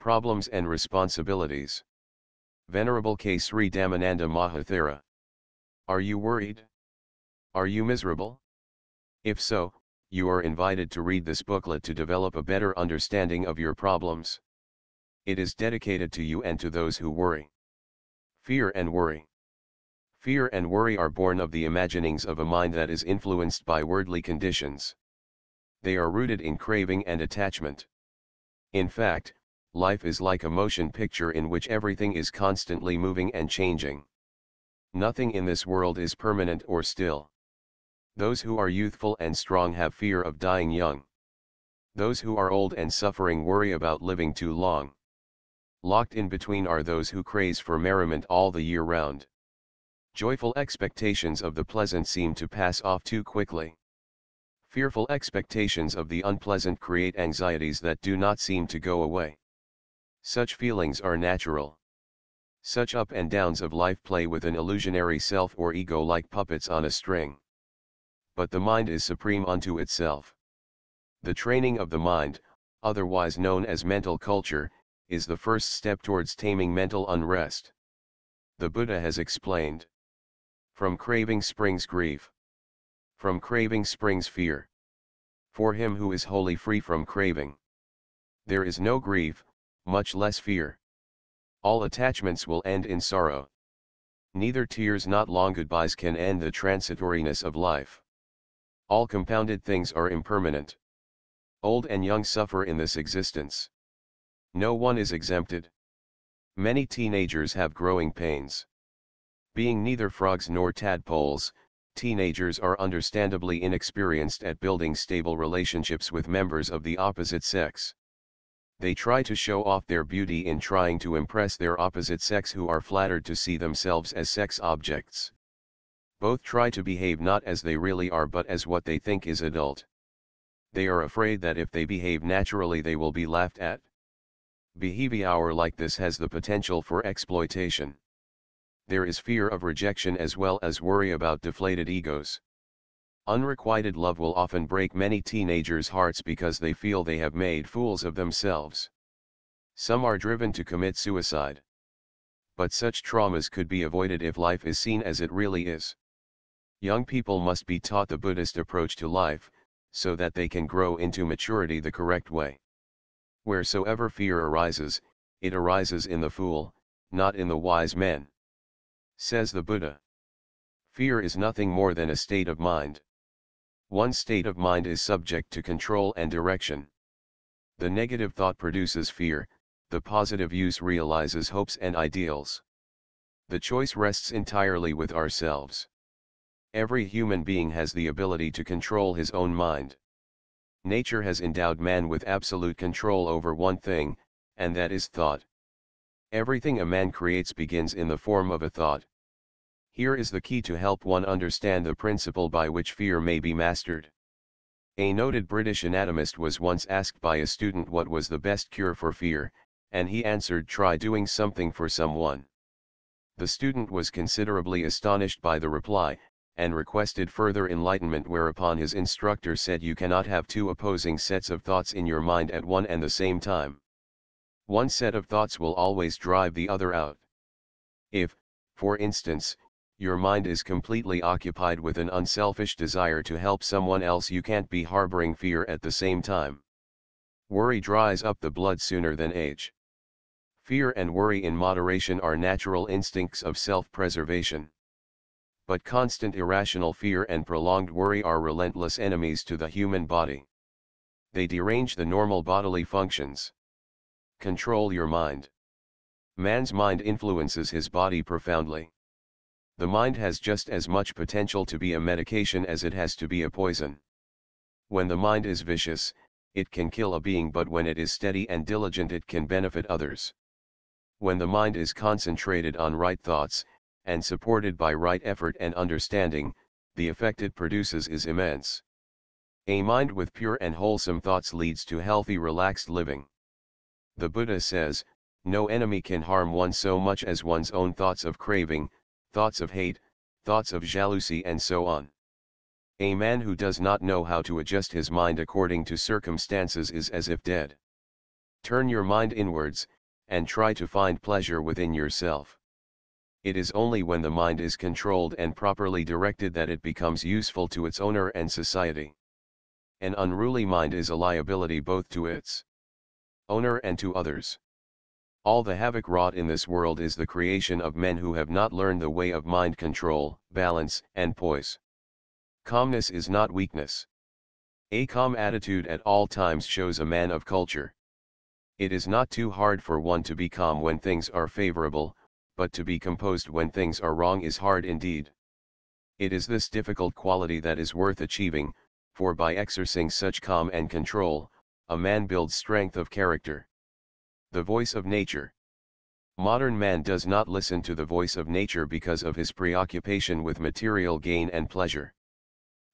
Problems and responsibilities. Venerable K. Sri Dhammananda Mahathera. Are you worried? Are you miserable? If so, you are invited to read this booklet to develop a better understanding of your problems. It is dedicated to you and to those who worry. Fear and worry. Fear and worry are born of the imaginings of a mind that is influenced by worldly conditions. They are rooted in craving and attachment. In fact, life is like a motion picture in which everything is constantly moving and changing. Nothing in this world is permanent or still. Those who are youthful and strong have fear of dying young. Those who are old and suffering worry about living too long. Locked in between are those who craze for merriment all the year round. Joyful expectations of the pleasant seem to pass off too quickly. Fearful expectations of the unpleasant create anxieties that do not seem to go away. Such feelings are natural. Such up and downs of life play with an illusionary self or ego like puppets on a string. But the mind is supreme unto itself. The training of the mind, otherwise known as mental culture, is the first step towards taming mental unrest. The Buddha has explained. From craving springs grief. From craving springs fear. For him who is wholly free from craving, there is no grief, much less fear. All attachments will end in sorrow. Neither tears nor long goodbyes can end the transitoriness of life. All compounded things are impermanent. Old and young suffer in this existence. No one is exempted. Many teenagers have growing pains. Being neither frogs nor tadpoles, teenagers are understandably inexperienced at building stable relationships with members of the opposite sex. They try to show off their beauty in trying to impress their opposite sex, who are flattered to see themselves as sex objects. Both try to behave not as they really are but as what they think is adult. They are afraid that if they behave naturally they will be laughed at. Behavior like this has the potential for exploitation. There is fear of rejection as well as worry about deflated egos. Unrequited love will often break many teenagers' hearts because they feel they have made fools of themselves. Some are driven to commit suicide. But such traumas could be avoided if life is seen as it really is. Young people must be taught the Buddhist approach to life, so that they can grow into maturity the correct way. Wheresoever fear arises, it arises in the fool, not in the wise men. Says the Buddha. Fear is nothing more than a state of mind. One state of mind is subject to control and direction. The negative thought produces fear, the positive use realizes hopes and ideals. The choice rests entirely with ourselves. Every human being has the ability to control his own mind. Nature has endowed man with absolute control over one thing, and that is thought. Everything a man creates begins in the form of a thought. Here is the key to help one understand the principle by which fear may be mastered. A noted British anatomist was once asked by a student what was the best cure for fear, and he answered, "Try doing something for someone." The student was considerably astonished by the reply, and requested further enlightenment, whereupon his instructor said, "You cannot have two opposing sets of thoughts in your mind at one and the same time. One set of thoughts will always drive the other out. If, for instance, your mind is completely occupied with an unselfish desire to help someone else, you can't be harboring fear at the same time. Worry dries up the blood sooner than age." Fear and worry in moderation are natural instincts of self-preservation. But constant irrational fear and prolonged worry are relentless enemies to the human body. They derange the normal bodily functions. Control your mind. Man's mind influences his body profoundly. The mind has just as much potential to be a medication as it has to be a poison. When the mind is vicious, it can kill a being, but when it is steady and diligent it can benefit others. When the mind is concentrated on right thoughts, and supported by right effort and understanding, the effect it produces is immense. A mind with pure and wholesome thoughts leads to healthy, relaxed living. The Buddha says, "No enemy can harm one so much as one's own thoughts of craving, thoughts of hate, thoughts of jealousy, and so on." A man who does not know how to adjust his mind according to circumstances is as if dead. Turn your mind inwards, and try to find pleasure within yourself. It is only when the mind is controlled and properly directed that it becomes useful to its owner and society. An unruly mind is a liability both to its owner and to others. All the havoc wrought in this world is the creation of men who have not learned the way of mind control, balance, and poise. Calmness is not weakness. A calm attitude at all times shows a man of culture. It is not too hard for one to be calm when things are favorable, but to be composed when things are wrong is hard indeed. It is this difficult quality that is worth achieving, for by exercising such calm and control, a man builds strength of character. The voice of nature. Modern man does not listen to the voice of nature because of his preoccupation with material gain and pleasure.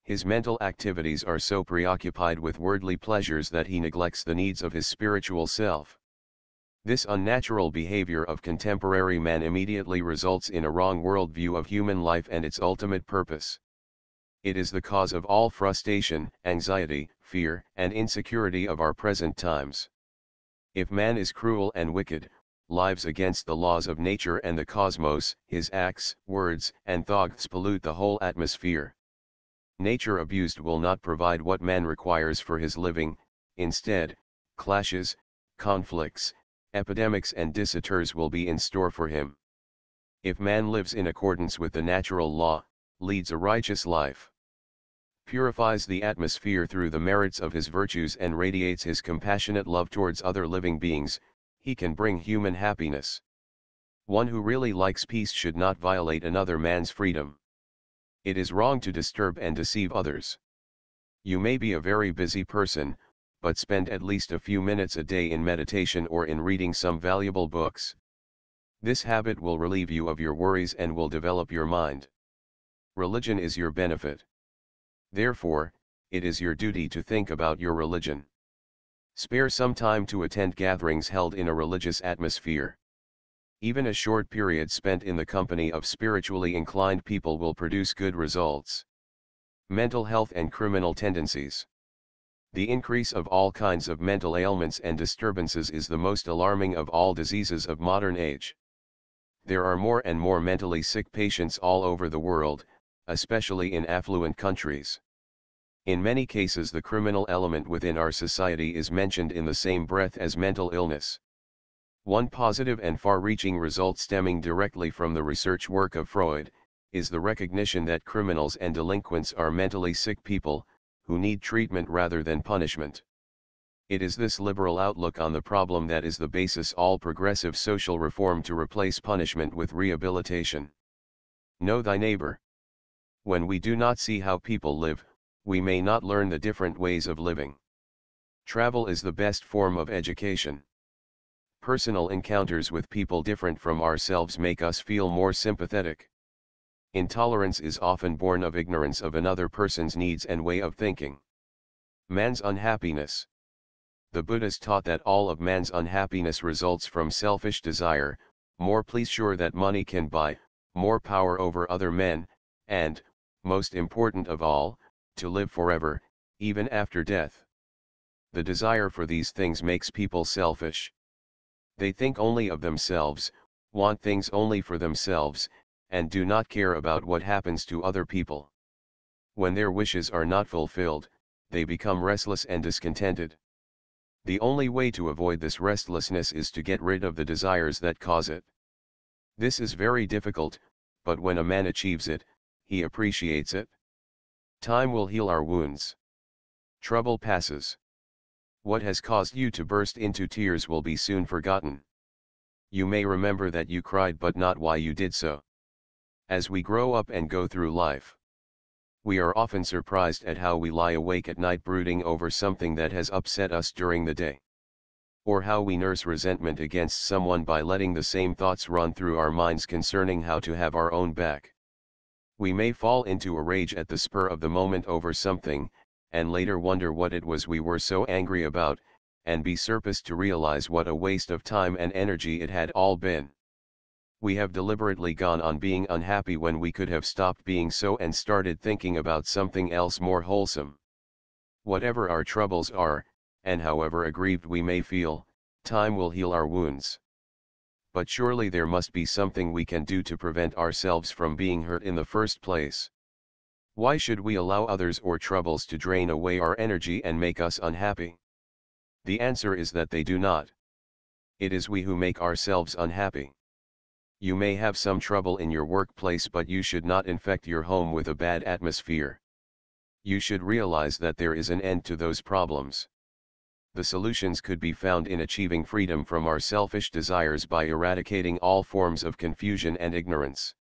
His mental activities are so preoccupied with worldly pleasures that he neglects the needs of his spiritual self. This unnatural behavior of contemporary man immediately results in a wrong worldview of human life and its ultimate purpose. It is the cause of all frustration, anxiety, fear, and insecurity of our present times. If man is cruel and wicked, lives against the laws of nature and the cosmos, his acts, words, and thoughts pollute the whole atmosphere. Nature abused will not provide what man requires for his living. Instead, clashes, conflicts, epidemics and disasters will be in store for him. If man lives in accordance with the natural law, leads a righteous life, purifies the atmosphere through the merits of his virtues and radiates his compassionate love towards other living beings, he can bring human happiness. One who really likes peace should not violate another man's freedom. It is wrong to disturb and deceive others. You may be a very busy person, but spend at least a few minutes a day in meditation or in reading some valuable books. This habit will relieve you of your worries and will develop your mind. Religion is your benefit. Therefore, it is your duty to think about your religion. Spare some time to attend gatherings held in a religious atmosphere. Even a short period spent in the company of spiritually inclined people will produce good results. Mental health and criminal tendencies. The increase of all kinds of mental ailments and disturbances is the most alarming of all diseases of modern age. There are more and more mentally sick patients all over the world, especially in affluent countries. In many cases the criminal element within our society is mentioned in the same breath as mental illness. One positive and far-reaching result stemming directly from the research work of Freud, is the recognition that criminals and delinquents are mentally sick people, who need treatment rather than punishment. It is this liberal outlook on the problem that is the basis all progressive social reform to replace punishment with rehabilitation. Know thy neighbor. When we do not see how people live, we may not learn the different ways of living. Travel is the best form of education. Personal encounters with people different from ourselves make us feel more sympathetic. Intolerance is often born of ignorance of another person's needs and way of thinking. Man's unhappiness. The Buddhas taught that all of man's unhappiness results from selfish desire, more pleasure that money can buy, more power over other men, and, most important of all, to live forever, even after death. The desire for these things makes people selfish. They think only of themselves, want things only for themselves, and do not care about what happens to other people. When their wishes are not fulfilled, they become restless and discontented. The only way to avoid this restlessness is to get rid of the desires that cause it. This is very difficult, but when a man achieves it, he appreciates it. Time will heal our wounds. Trouble passes. What has caused you to burst into tears will be soon forgotten. You may remember that you cried but not why you did so. As we grow up and go through life, we are often surprised at how we lie awake at night brooding over something that has upset us during the day. Or how we nurse resentment against someone by letting the same thoughts run through our minds concerning how to have our own back. We may fall into a rage at the spur of the moment over something, and later wonder what it was we were so angry about, and be surprised to realize what a waste of time and energy it had all been. We have deliberately gone on being unhappy when we could have stopped being so and started thinking about something else more wholesome. Whatever our troubles are, and however aggrieved we may feel, Time will heal our wounds. But surely there must be something we can do to prevent ourselves from being hurt in the first place. Why should we allow others or troubles to drain away our energy and make us unhappy? The answer is that they do not. It is we who make ourselves unhappy. You may have some trouble in your workplace, but you should not infect your home with a bad atmosphere. You should realize that there is an end to those problems. The solutions could be found in achieving freedom from our selfish desires by eradicating all forms of confusion and ignorance.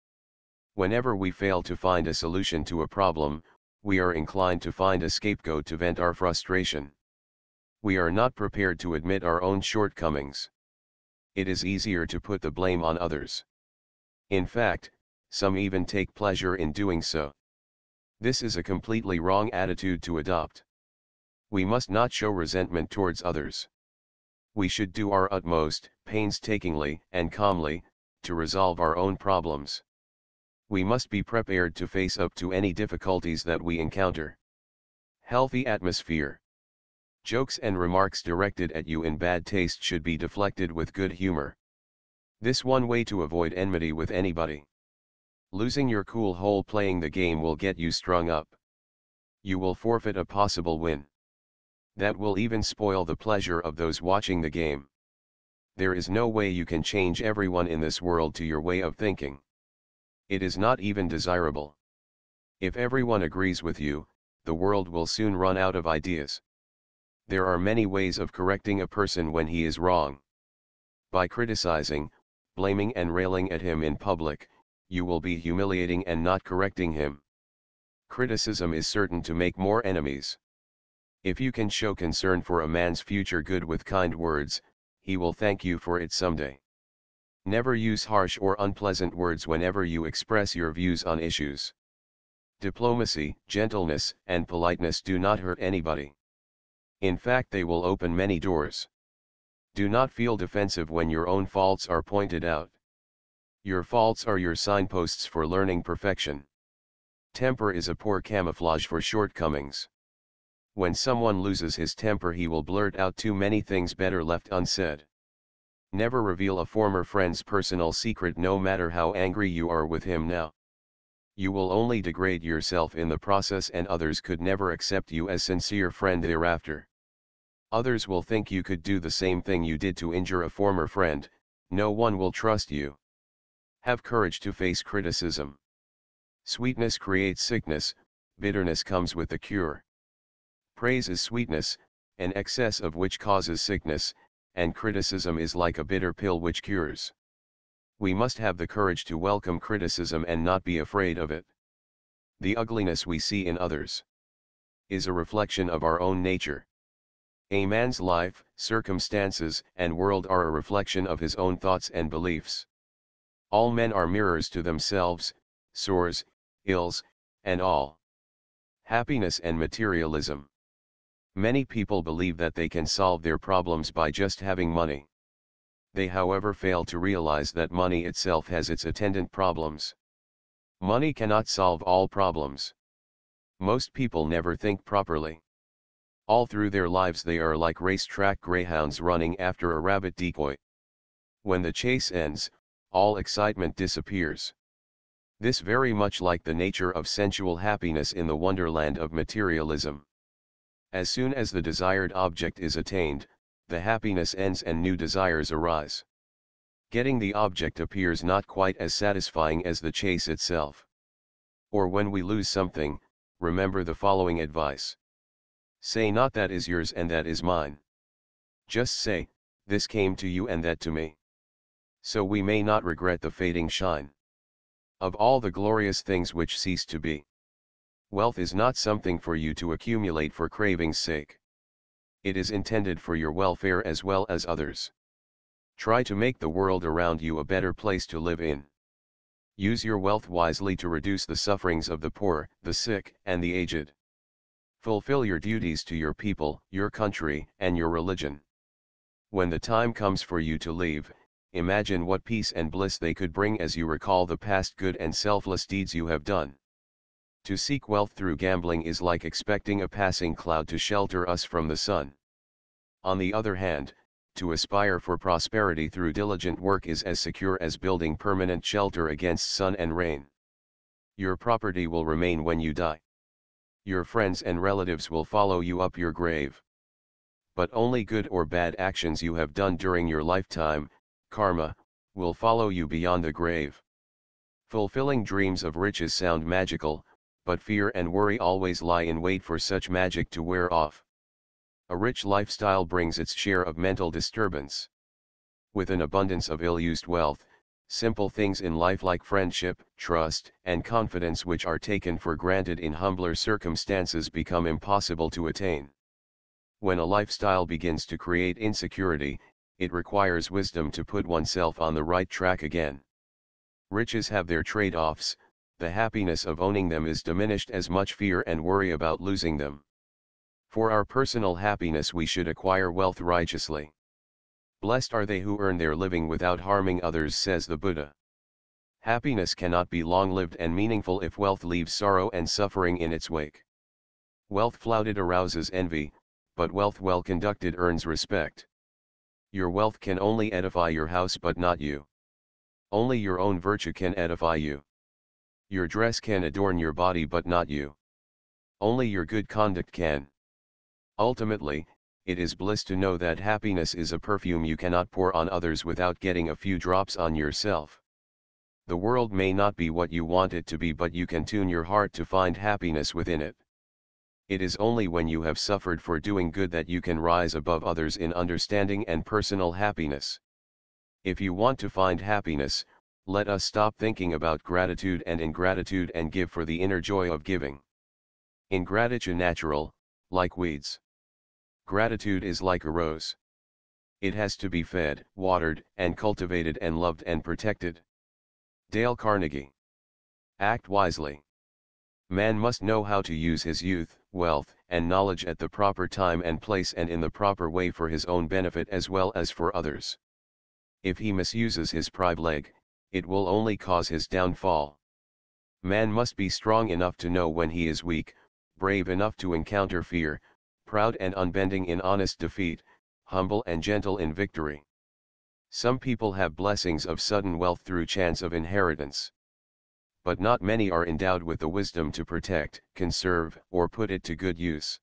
Whenever we fail to find a solution to a problem, we are inclined to find a scapegoat to vent our frustration. We are not prepared to admit our own shortcomings. It is easier to put the blame on others. In fact, some even take pleasure in doing so. This is a completely wrong attitude to adopt. We must not show resentment towards others. We should do our utmost, painstakingly and calmly, to resolve our own problems. We must be prepared to face up to any difficulties that we encounter. Healthy atmosphere. Jokes and remarks directed at you in bad taste should be deflected with good humor. This one way to avoid enmity with anybody. Losing your cool while playing the game will get you strung up. You will forfeit a possible win. That will even spoil the pleasure of those watching the game. There is no way you can change everyone in this world to your way of thinking. It is not even desirable. If everyone agrees with you, the world will soon run out of ideas. There are many ways of correcting a person when he is wrong. By criticizing, blaming and railing at him in public, you will be humiliating and not correcting him. Criticism is certain to make more enemies. If you can show concern for a man's future good with kind words, he will thank you for it someday. Never use harsh or unpleasant words whenever you express your views on issues. Diplomacy, gentleness, and politeness do not hurt anybody. In fact, they will open many doors. Do not feel defensive when your own faults are pointed out. Your faults are your signposts for learning perfection. Temper is a poor camouflage for shortcomings. When someone loses his temper, he will blurt out too many things better left unsaid. Never reveal a former friend's personal secret, no matter how angry you are with him now. You will only degrade yourself in the process, and others could never accept you as sincere friend thereafter. Others will think you could do the same thing you did to injure a former friend. No one will trust you. Have courage to face criticism. Sweetness creates sickness, bitterness comes with the cure. Praise is sweetness, an excess of which causes sickness, and criticism is like a bitter pill which cures. We must have the courage to welcome criticism and not be afraid of it. The ugliness we see in others is a reflection of our own nature. A man's life, circumstances, and world are a reflection of his own thoughts and beliefs. All men are mirrors to themselves, sores, ills, and all. Happiness and materialism. Many people believe that they can solve their problems by just having money. They, however, fail to realize that money itself has its attendant problems. Money cannot solve all problems. Most people never think properly. All through their lives they are like racetrack greyhounds running after a rabbit decoy. When the chase ends, all excitement disappears. This very much like the nature of sensual happiness in the wonderland of materialism. As soon as the desired object is attained, the happiness ends and new desires arise. Getting the object appears not quite as satisfying as the chase itself. Or when we lose something, remember the following advice. Say not that is yours and that is mine. Just say, this came to you and that to me. So we may not regret the fading shine of all the glorious things which cease to be. Wealth is not something for you to accumulate for craving's sake. It is intended for your welfare as well as others. Try to make the world around you a better place to live in. Use your wealth wisely to reduce the sufferings of the poor, the sick, and the aged. Fulfill your duties to your people, your country, and your religion. When the time comes for you to leave, imagine what peace and bliss they could bring as you recall the past good and selfless deeds you have done. To seek wealth through gambling is like expecting a passing cloud to shelter us from the sun. On the other hand, To aspire for prosperity through diligent work is as secure as building permanent shelter against sun and rain. Your property will remain when you die. Your friends and relatives will follow you up your grave. But only good or bad actions you have done during your lifetime, karma, will follow you beyond the grave. Fulfilling dreams of riches sound magical, but fear and worry always lie in wait for such magic to wear off. A rich lifestyle brings its share of mental disturbance. With an abundance of ill-used wealth, simple things in life like friendship, trust, and confidence which are taken for granted in humbler circumstances become impossible to attain. When a lifestyle begins to create insecurity, it requires wisdom to put oneself on the right track again. Riches have their trade-offs, the happiness of owning them is diminished as much fear and worry about losing them. For our personal happiness we should acquire wealth righteously. Blessed are they who earn their living without harming others, says the Buddha. Happiness cannot be long-lived and meaningful if wealth leaves sorrow and suffering in its wake. Wealth flouted arouses envy, but wealth well conducted earns respect. Your wealth can only edify your house but not you. Only your own virtue can edify you. Your dress can adorn your body but not you. Only your good conduct can. Ultimately, it is bliss to know that happiness is a perfume you cannot pour on others without getting a few drops on yourself. The world may not be what you want it to be, but you can tune your heart to find happiness within it. It is only when you have suffered for doing good that you can rise above others in understanding and personal happiness. If you want to find happiness, let us stop thinking about gratitude and ingratitude and give for the inner joy of giving. Ingratitude natural, like weeds. Gratitude is like a rose. It has to be fed, watered, and cultivated and loved and protected. Dale Carnegie. Act wisely. Man must know how to use his youth, wealth, and knowledge at the proper time and place and in the proper way for his own benefit as well as for others. If he misuses his privilege, it will only cause his downfall. Man must be strong enough to know when he is weak, brave enough to encounter fear, proud and unbending in honest defeat, humble and gentle in victory. Some people have blessings of sudden wealth through chance of inheritance. But not many are endowed with the wisdom to protect, conserve, or put it to good use.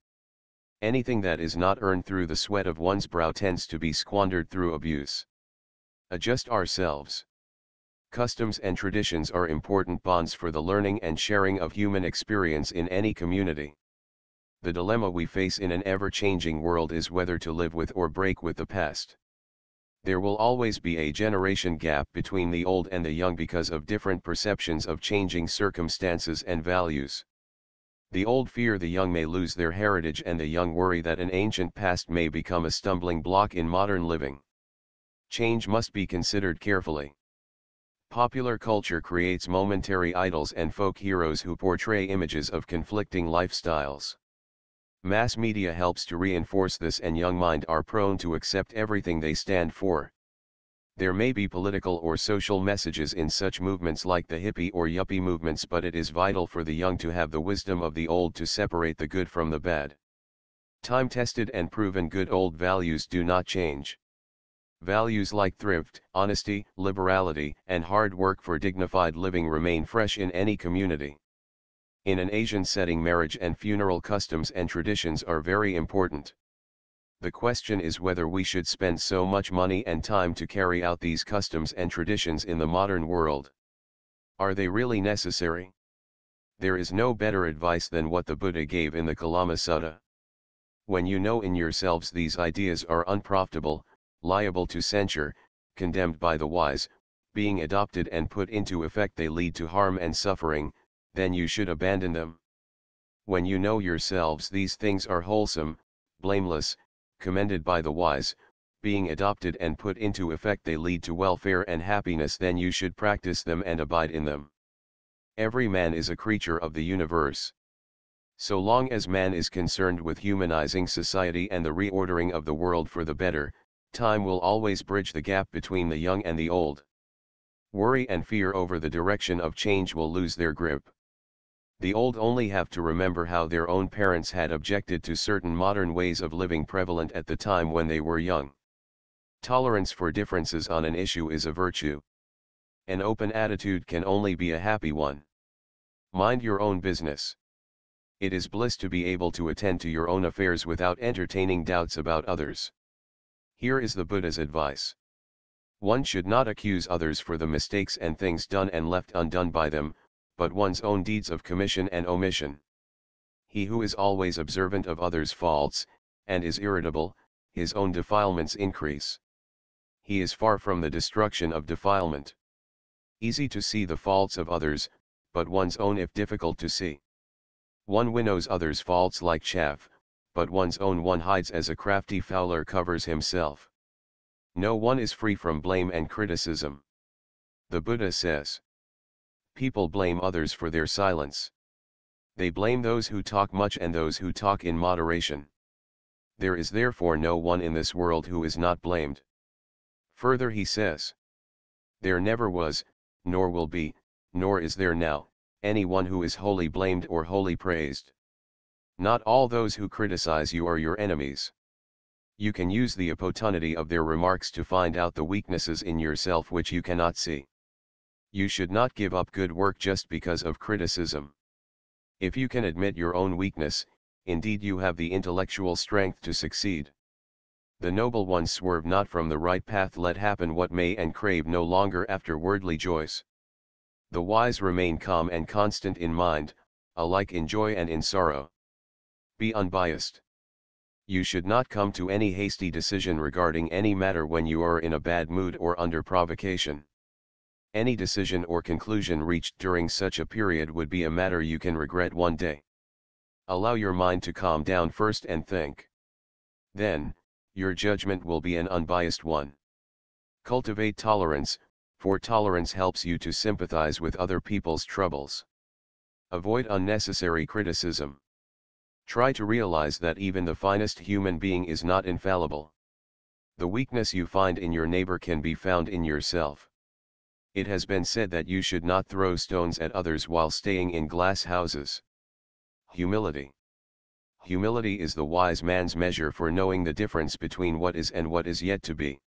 Anything that is not earned through the sweat of one's brow tends to be squandered through abuse. Adjust ourselves. Customs and traditions are important bonds for the learning and sharing of human experience in any community. The dilemma we face in an ever-changing world is whether to live with or break with the past. There will always be a generation gap between the old and the young because of different perceptions of changing circumstances and values. The old fear the young may lose their heritage, and the young worry that an ancient past may become a stumbling block in modern living. Change must be considered carefully. Popular culture creates momentary idols and folk heroes who portray images of conflicting lifestyles. Mass media helps to reinforce this, and young minds are prone to accept everything they stand for. There may be political or social messages in such movements like the hippie or yuppie movements, but it is vital for the young to have the wisdom of the old to separate the good from the bad. Time-tested and proven good old values do not change. Values like thrift, honesty, liberality, and hard work for dignified living remain fresh in any community. In an Asian setting, marriage and funeral customs and traditions are very important. The question is whether we should spend so much money and time to carry out these customs and traditions in the modern world. Are they really necessary? There is no better advice than what the Buddha gave in the Kalama Sutta. When you know in yourselves these ideas are unprofitable, liable to censure, condemned by the wise, being adopted and put into effect they lead to harm and suffering, then you should abandon them. When you know yourselves these things are wholesome, blameless, commended by the wise, being adopted and put into effect they lead to welfare and happiness, then you should practice them and abide in them. Every man is a creature of the universe. So long as man is concerned with humanizing society and the reordering of the world for the better, time will always bridge the gap between the young and the old. Worry and fear over the direction of change will lose their grip. The old only have to remember how their own parents had objected to certain modern ways of living prevalent at the time when they were young. Tolerance for differences on an issue is a virtue. An open attitude can only be a happy one. Mind your own business. It is bliss to be able to attend to your own affairs without entertaining doubts about others. Here is the Buddha's advice. One should not accuse others for the mistakes and things done and left undone by them, but one's own deeds of commission and omission. He who is always observant of others' faults, and is irritable, his own defilements increase. He is far from the destruction of defilement. Easy to see the faults of others, but one's own if difficult to see. One winnows others' faults like chaff, but one's own one hides as a crafty fowler covers himself. No one is free from blame and criticism. The Buddha says, people blame others for their silence. They blame those who talk much and those who talk in moderation. There is therefore no one in this world who is not blamed. Further he says, there never was, nor will be, nor is there now, anyone who is wholly blamed or wholly praised. Not all those who criticize you are your enemies. You can use the opportunity of their remarks to find out the weaknesses in yourself which you cannot see. You should not give up good work just because of criticism. If you can admit your own weakness, indeed you have the intellectual strength to succeed. The noble ones swerve not from the right path, let happen what may, and crave no longer after worldly joys. The wise remain calm and constant in mind, alike in joy and in sorrow. Be unbiased. You should not come to any hasty decision regarding any matter when you are in a bad mood or under provocation. Any decision or conclusion reached during such a period would be a matter you can regret one day. Allow your mind to calm down first and think. Then, your judgment will be an unbiased one. Cultivate tolerance, for tolerance helps you to sympathize with other people's troubles. Avoid unnecessary criticism. Try to realize that even the finest human being is not infallible. The weakness you find in your neighbor can be found in yourself. It has been said that you should not throw stones at others while staying in glass houses. Humility. Humility is the wise man's measure for knowing the difference between what is and what is yet to be.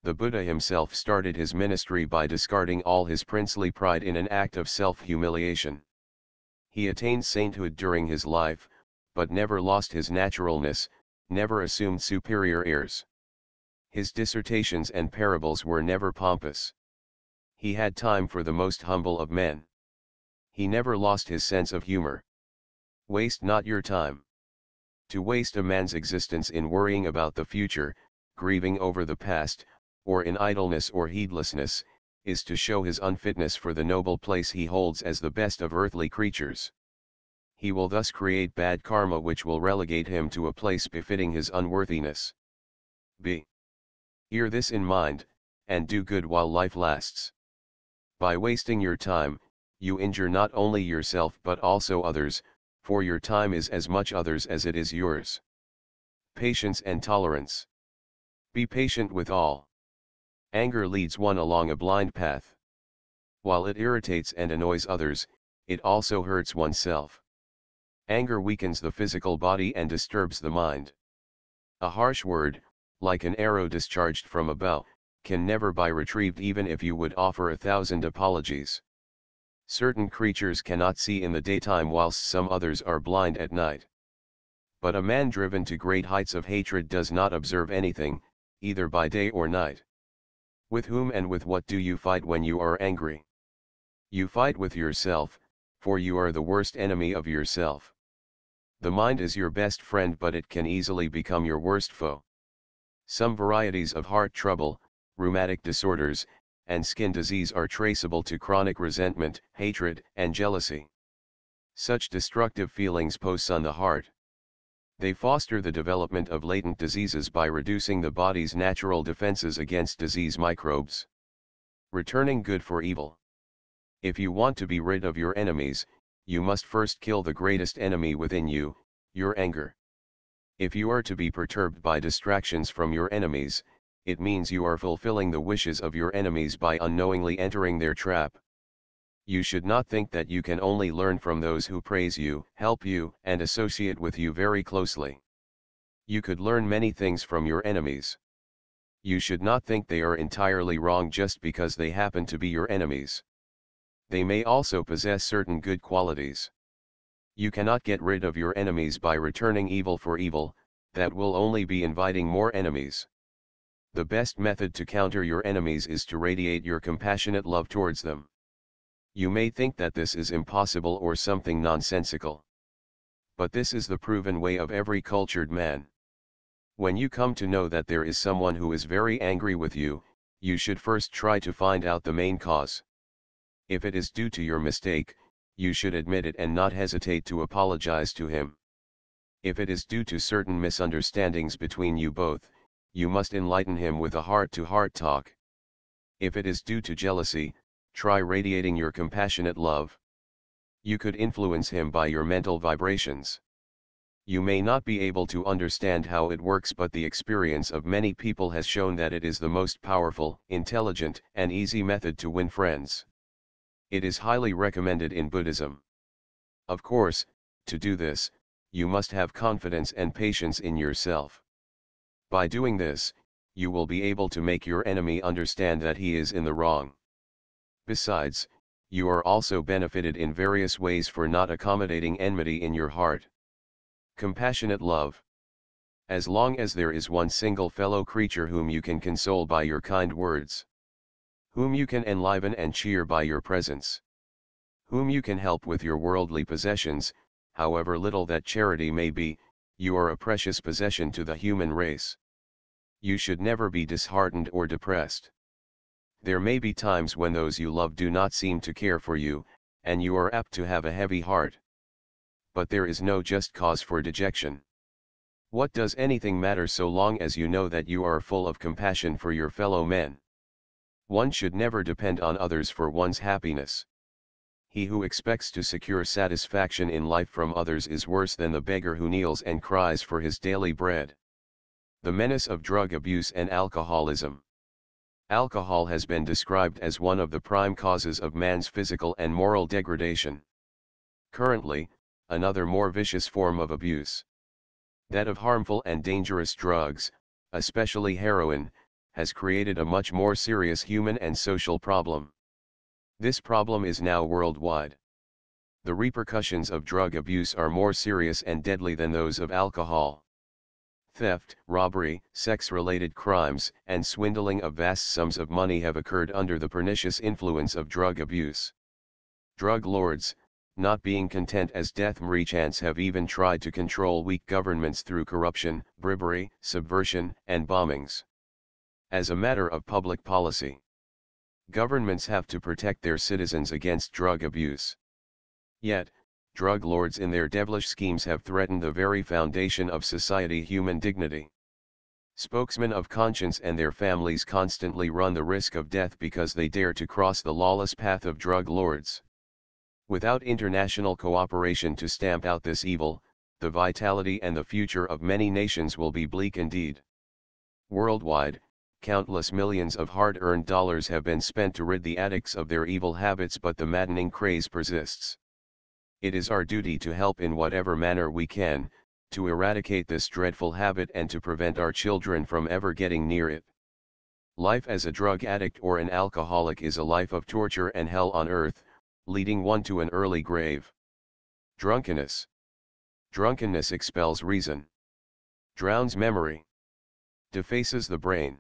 The Buddha himself started his ministry by discarding all his princely pride in an act of self-humiliation. He attained sainthood during his life, but never lost his naturalness, never assumed superior airs. His dissertations and parables were never pompous. He had time for the most humble of men. He never lost his sense of humor. Waste not your time. To waste a man's existence in worrying about the future, grieving over the past, or in idleness or heedlessness, is to show his unfitness for the noble place he holds as the best of earthly creatures. He will thus create bad karma which will relegate him to a place befitting his unworthiness. B. Bear this in mind, and do good while life lasts. By wasting your time, you injure not only yourself but also others, for your time is as much others as it is yours. Patience and tolerance. Be patient with all. Anger leads one along a blind path. While it irritates and annoys others, it also hurts oneself. Anger weakens the physical body and disturbs the mind. A harsh word, like an arrow discharged from a bow, can never be retrieved even if you would offer 1,000 apologies. Certain creatures cannot see in the daytime whilst some others are blind at night. But a man driven to great heights of hatred does not observe anything, either by day or night. With whom and with what do you fight when you are angry? You fight with yourself, for you are the worst enemy of yourself. The mind is your best friend, but it can easily become your worst foe. Some varieties of heart trouble, rheumatic disorders, and skin disease are traceable to chronic resentment, hatred, and jealousy. Such destructive feelings poison the heart. They foster the development of latent diseases by reducing the body's natural defenses against disease microbes. Returning good for evil. If you want to be rid of your enemies, you must first kill the greatest enemy within you, your anger. If you are to be perturbed by distractions from your enemies, it means you are fulfilling the wishes of your enemies by unknowingly entering their trap. You should not think that you can only learn from those who praise you, help you, and associate with you very closely. You could learn many things from your enemies. You should not think they are entirely wrong just because they happen to be your enemies. They may also possess certain good qualities. You cannot get rid of your enemies by returning evil for evil, that will only be inviting more enemies. The best method to counter your enemies is to radiate your compassionate love towards them. You may think that this is impossible or something nonsensical. But this is the proven way of every cultured man. When you come to know that there is someone who is very angry with you, you should first try to find out the main cause. If it is due to your mistake, you should admit it and not hesitate to apologize to him. If it is due to certain misunderstandings between you both, you must enlighten him with a heart-to-heart talk. If it is due to jealousy, try radiating your compassionate love. You could influence him by your mental vibrations. You may not be able to understand how it works, but the experience of many people has shown that it is the most powerful, intelligent, and easy method to win friends. It is highly recommended in Buddhism. Of course, to do this, you must have confidence and patience in yourself. By doing this, you will be able to make your enemy understand that he is in the wrong. Besides, you are also benefited in various ways for not accommodating enmity in your heart. Compassionate love. As long as there is one single fellow creature whom you can console by your kind words, whom you can enliven and cheer by your presence, whom you can help with your worldly possessions, however little that charity may be, you are a precious possession to the human race. You should never be disheartened or depressed. There may be times when those you love do not seem to care for you, and you are apt to have a heavy heart. But there is no just cause for dejection. What does anything matter so long as you know that you are full of compassion for your fellow men? One should never depend on others for one's happiness. He who expects to secure satisfaction in life from others is worse than the beggar who kneels and cries for his daily bread. The menace of drug abuse and alcoholism. Alcohol has been described as one of the prime causes of man's physical and moral degradation. Currently, another more vicious form of abuse, that of harmful and dangerous drugs, especially heroin, has created a much more serious human and social problem. This problem is now worldwide. The repercussions of drug abuse are more serious and deadly than those of alcohol. Theft, robbery, sex-related crimes, and swindling of vast sums of money have occurred under the pernicious influence of drug abuse. Drug lords, not being content as death merchants, have even tried to control weak governments through corruption, bribery, subversion, and bombings. As a matter of public policy, governments have to protect their citizens against drug abuse. Yet, drug lords in their devilish schemes have threatened the very foundation of society, human dignity. Spokesmen of conscience and their families constantly run the risk of death because they dare to cross the lawless path of drug lords. Without international cooperation to stamp out this evil, the vitality and the future of many nations will be bleak indeed. Worldwide, countless millions of hard-earned dollars have been spent to rid the addicts of their evil habits, but the maddening craze persists. It is our duty to help in whatever manner we can, to eradicate this dreadful habit and to prevent our children from ever getting near it. Life as a drug addict or an alcoholic is a life of torture and hell on earth, leading one to an early grave. Drunkenness. Drunkenness expels reason, drowns memory, defaces the brain,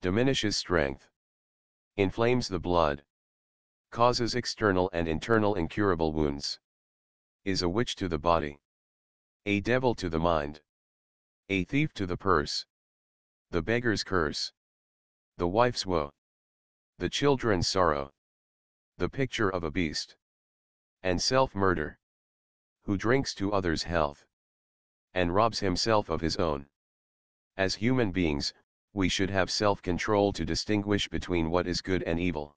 diminishes strength, inflames the blood, causes external and internal incurable wounds, is a witch to the body, a devil to the mind, a thief to the purse, the beggar's curse, the wife's woe, the children's sorrow, the picture of a beast, and self-murder, who drinks to others' health, and robs himself of his own. As human beings, we should have self-control to distinguish between what is good and evil.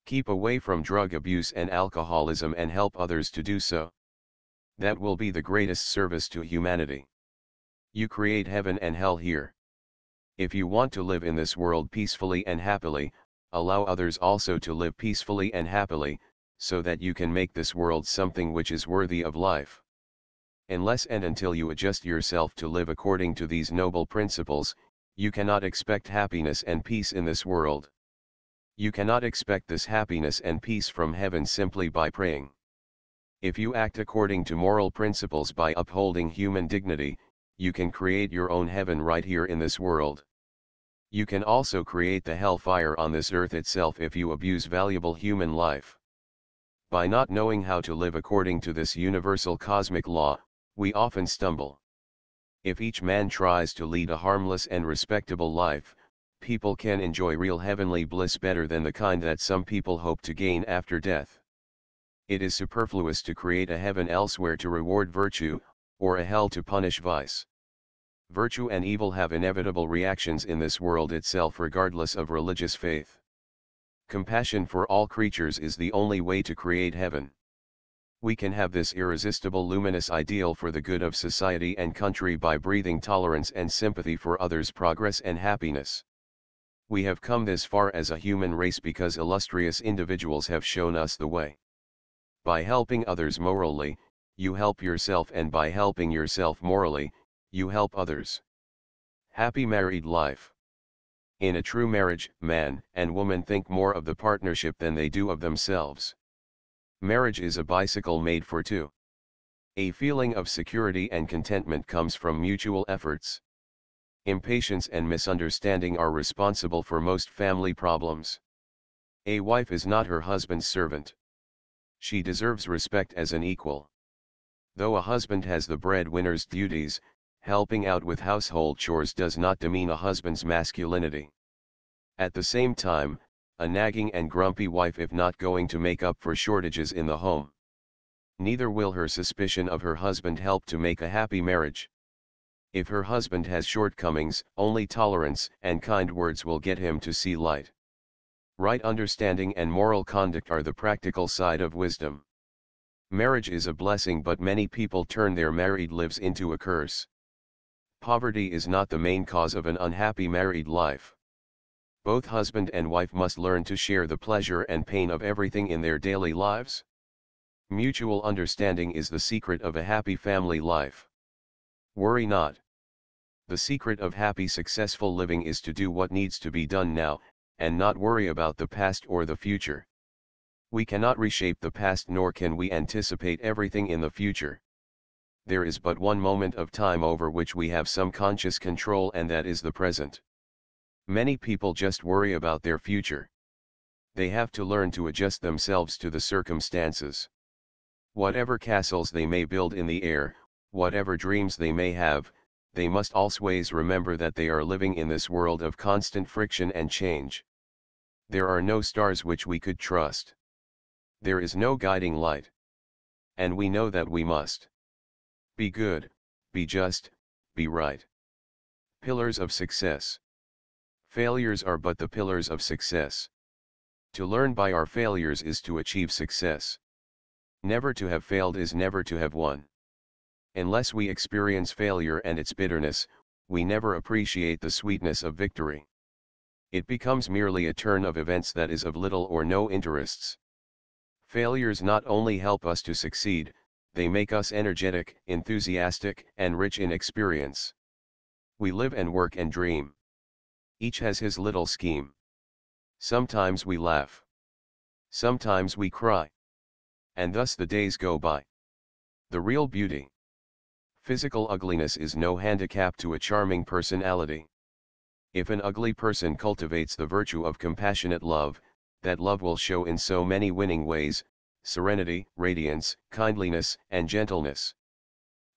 Keep away from drug abuse and alcoholism and help others to do so. That will be the greatest service to humanity. You create heaven and hell here. If you want to live in this world peacefully and happily, allow others also to live peacefully and happily, so that you can make this world something which is worthy of life. Unless and until you adjust yourself to live according to these noble principles, You cannot expect happiness and peace in this world. You cannot expect this happiness and peace from heaven simply by praying. If you act according to moral principles by upholding human dignity, you can create your own heaven right here in this world. You can also create the hellfire on this earth itself if you abuse valuable human life. By not knowing how to live according to this universal cosmic law, we often stumble. If each man tries to lead a harmless and respectable life, people can enjoy real heavenly bliss better than the kind that some people hope to gain after death. It is superfluous to create a heaven elsewhere to reward virtue, or a hell to punish vice. Virtue and evil have inevitable reactions in this world itself regardless of religious faith. Compassion for all creatures is the only way to create heaven. We can have this irresistible luminous ideal for the good of society and country by breathing tolerance and sympathy for others' progress and happiness. We have come this far as a human race because illustrious individuals have shown us the way. By helping others morally, you help yourself, and by helping yourself morally, you help others. Happy married life. In a true marriage, man and woman think more of the partnership than they do of themselves. Marriage is a bicycle made for two. A feeling of security and contentment comes from mutual efforts. Impatience and misunderstanding are responsible for most family problems. A wife is not her husband's servant. She deserves respect as an equal. Though a husband has the breadwinner's duties, helping out with household chores does not demean a husband's masculinity. At the same time, a nagging and grumpy wife is not going to make up for shortages in the home. Neither will her suspicion of her husband help to make a happy marriage. If her husband has shortcomings, only tolerance and kind words will get him to see light. Right understanding and moral conduct are the practical side of wisdom. Marriage is a blessing, but many people turn their married lives into a curse. Poverty is not the main cause of an unhappy married life. Both husband and wife must learn to share the pleasure and pain of everything in their daily lives. Mutual understanding is the secret of a happy family life. Worry not. The secret of happy, successful living is to do what needs to be done now, and not worry about the past or the future. We cannot reshape the past, nor can we anticipate everything in the future. There is but one moment of time over which we have some conscious control, and that is the present. Many people just worry about their future. They have to learn to adjust themselves to the circumstances. Whatever castles they may build in the air, whatever dreams they may have, they must always remember that they are living in this world of constant friction and change. There are no stars which we could trust. There is no guiding light. And we know that we must be good, be just, be right. Pillars of success. Failures are but the pillars of success. To learn by our failures is to achieve success. Never to have failed is never to have won. Unless we experience failure and its bitterness, we never appreciate the sweetness of victory. It becomes merely a turn of events that is of little or no interests. Failures not only help us to succeed, they make us energetic, enthusiastic, and rich in experience. We live and work and dream. Each has his little scheme. Sometimes we laugh. Sometimes we cry. And thus the days go by. The real beauty. Physical ugliness is no handicap to a charming personality. If an ugly person cultivates the virtue of compassionate love, that love will show in so many winning ways: serenity, radiance, kindliness, and gentleness.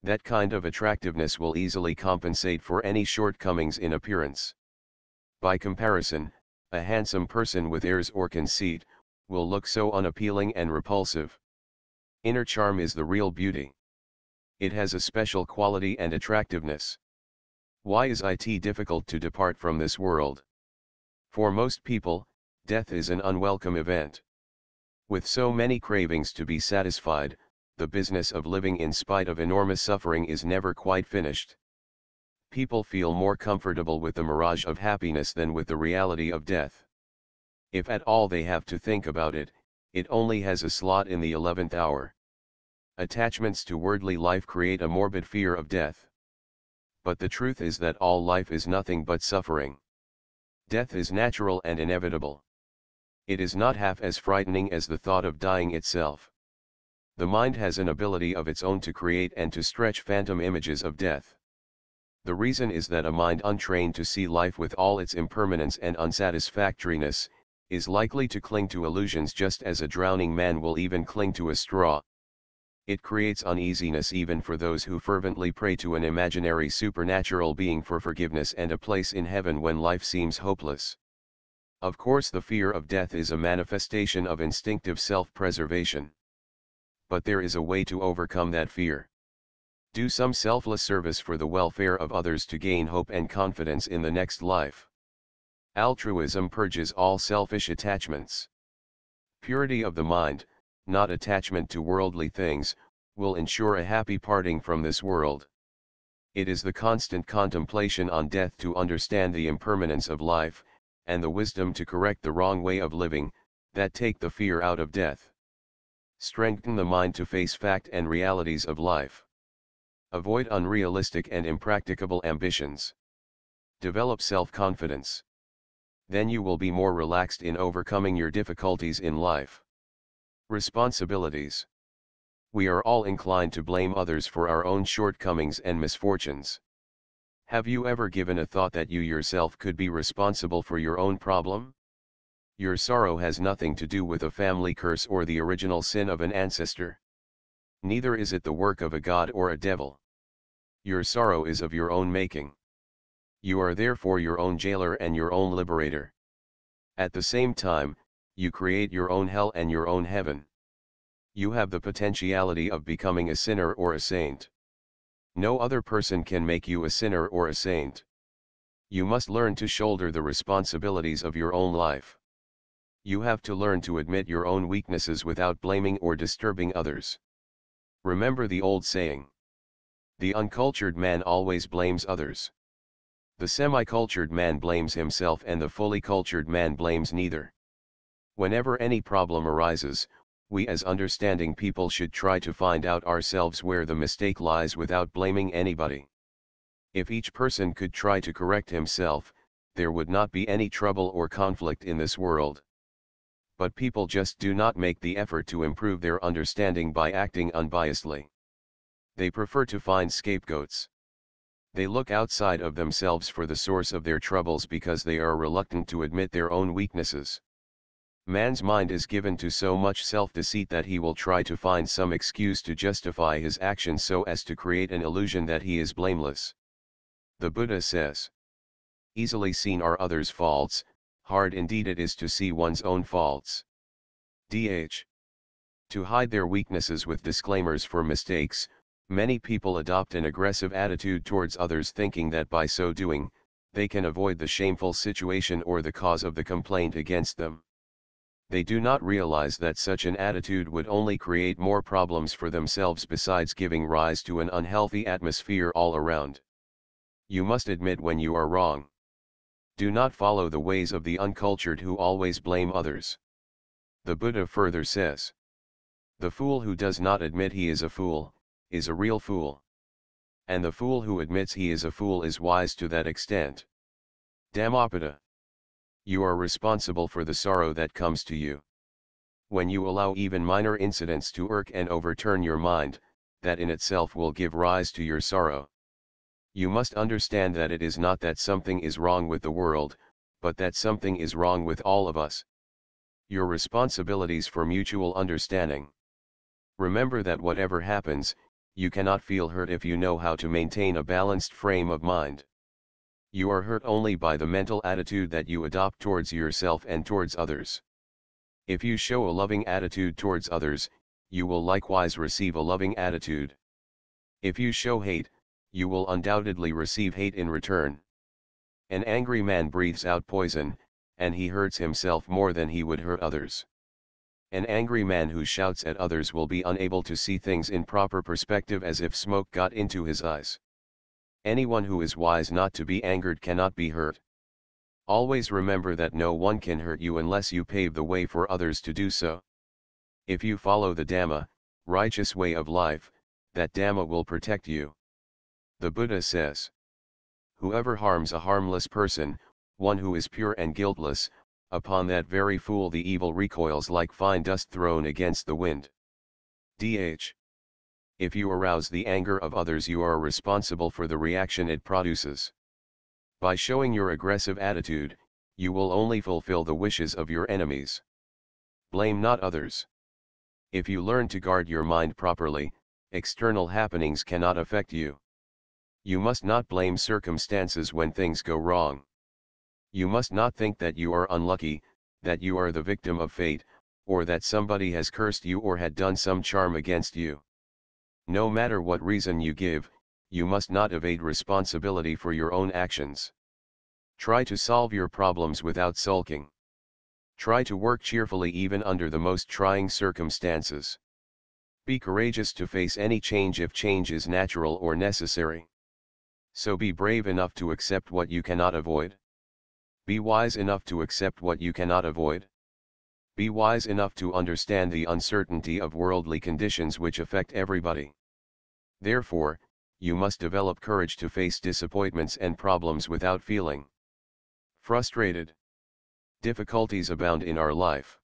That kind of attractiveness will easily compensate for any shortcomings in appearance. By comparison, a handsome person with airs or conceit will look so unappealing and repulsive. Inner charm is the real beauty. It has a special quality and attractiveness. Why is it difficult to depart from this world? For most people, death is an unwelcome event. With so many cravings to be satisfied, the business of living in spite of enormous suffering is never quite finished. People feel more comfortable with the mirage of happiness than with the reality of death. If at all they have to think about it, it only has a slot in the 11th hour. Attachments to worldly life create a morbid fear of death. But the truth is that all life is nothing but suffering. Death is natural and inevitable. It is not half as frightening as the thought of dying itself. The mind has an ability of its own to create and to stretch phantom images of death. The reason is that a mind untrained to see life with all its impermanence and unsatisfactoriness, is likely to cling to illusions just as a drowning man will even cling to a straw. It creates uneasiness even for those who fervently pray to an imaginary supernatural being for forgiveness and a place in heaven when life seems hopeless. Of course, the fear of death is a manifestation of instinctive self-preservation. But there is a way to overcome that fear. Do some selfless service for the welfare of others to gain hope and confidence in the next life. Altruism purges all selfish attachments. Purity of the mind, not attachment to worldly things, will ensure a happy parting from this world. It is the constant contemplation on death to understand the impermanence of life, and the wisdom to correct the wrong way of living, that take the fear out of death. Strengthen the mind to face fact and realities of life. Avoid unrealistic and impracticable ambitions. Develop self-confidence. Then you will be more relaxed in overcoming your difficulties in life. Responsibilities. We are all inclined to blame others for our own shortcomings and misfortunes. Have you ever given a thought that you yourself could be responsible for your own problem? Your sorrow has nothing to do with a family curse or the original sin of an ancestor. Neither is it the work of a god or a devil. Your sorrow is of your own making. You are therefore your own jailer and your own liberator. At the same time, you create your own hell and your own heaven. You have the potentiality of becoming a sinner or a saint. No other person can make you a sinner or a saint. You must learn to shoulder the responsibilities of your own life. You have to learn to admit your own weaknesses without blaming or disturbing others. Remember the old saying. The uncultured man always blames others. The semi-cultured man blames himself and the fully cultured man blames neither. Whenever any problem arises, we as understanding people should try to find out ourselves where the mistake lies without blaming anybody. If each person could try to correct himself, there would not be any trouble or conflict in this world. But people just do not make the effort to improve their understanding by acting unbiasedly. They prefer to find scapegoats. They look outside of themselves for the source of their troubles because they are reluctant to admit their own weaknesses. Man's mind is given to so much self-deceit that he will try to find some excuse to justify his actions so as to create an illusion that he is blameless. The Buddha says, "Easily seen are others' faults, hard indeed it is to see one's own faults." To hide their weaknesses with disclaimers for mistakes, many people adopt an aggressive attitude towards others thinking that by so doing, they can avoid the shameful situation or the cause of the complaint against them. They do not realize that such an attitude would only create more problems for themselves besides giving rise to an unhealthy atmosphere all around. You must admit when you are wrong. Do not follow the ways of the uncultured who always blame others. The Buddha further says, "The fool who does not admit he is a fool, is a real fool. And the fool who admits he is a fool is wise to that extent." Dhammapada. You are responsible for the sorrow that comes to you. When you allow even minor incidents to irk and overturn your mind, that in itself will give rise to your sorrow. You must understand that it is not that something is wrong with the world, but that something is wrong with all of us. Your responsibilities for mutual understanding. Remember that whatever happens, you cannot feel hurt if you know how to maintain a balanced frame of mind. You are hurt only by the mental attitude that you adopt towards yourself and towards others. If you show a loving attitude towards others, you will likewise receive a loving attitude. If you show hate, you will undoubtedly receive hate in return. An angry man breathes out poison, and he hurts himself more than he would hurt others. An angry man who shouts at others will be unable to see things in proper perspective as if smoke got into his eyes. Anyone who is wise not to be angered cannot be hurt. Always remember that no one can hurt you unless you pave the way for others to do so. If you follow the Dhamma, righteous way of life, that Dhamma will protect you. The Buddha says, Whoever harms a harmless person, one who is pure and guiltless, upon that very fool the evil recoils like fine dust thrown against the wind. Dh. If you arouse the anger of others, you are responsible for the reaction it produces. By showing your aggressive attitude, you will only fulfill the wishes of your enemies. Blame not others. If you learn to guard your mind properly, external happenings cannot affect you. You must not blame circumstances when things go wrong. You must not think that you are unlucky, that you are the victim of fate, or that somebody has cursed you or had done some charm against you. No matter what reason you give, you must not evade responsibility for your own actions. Try to solve your problems without sulking. Try to work cheerfully even under the most trying circumstances. Be courageous to face any change if change is natural or necessary. So be brave enough to accept what you cannot avoid. Be wise enough to accept what you cannot avoid. Be wise enough to understand the uncertainty of worldly conditions which affect everybody. Therefore, you must develop courage to face disappointments and problems without feeling frustrated. Difficulties abound in our life.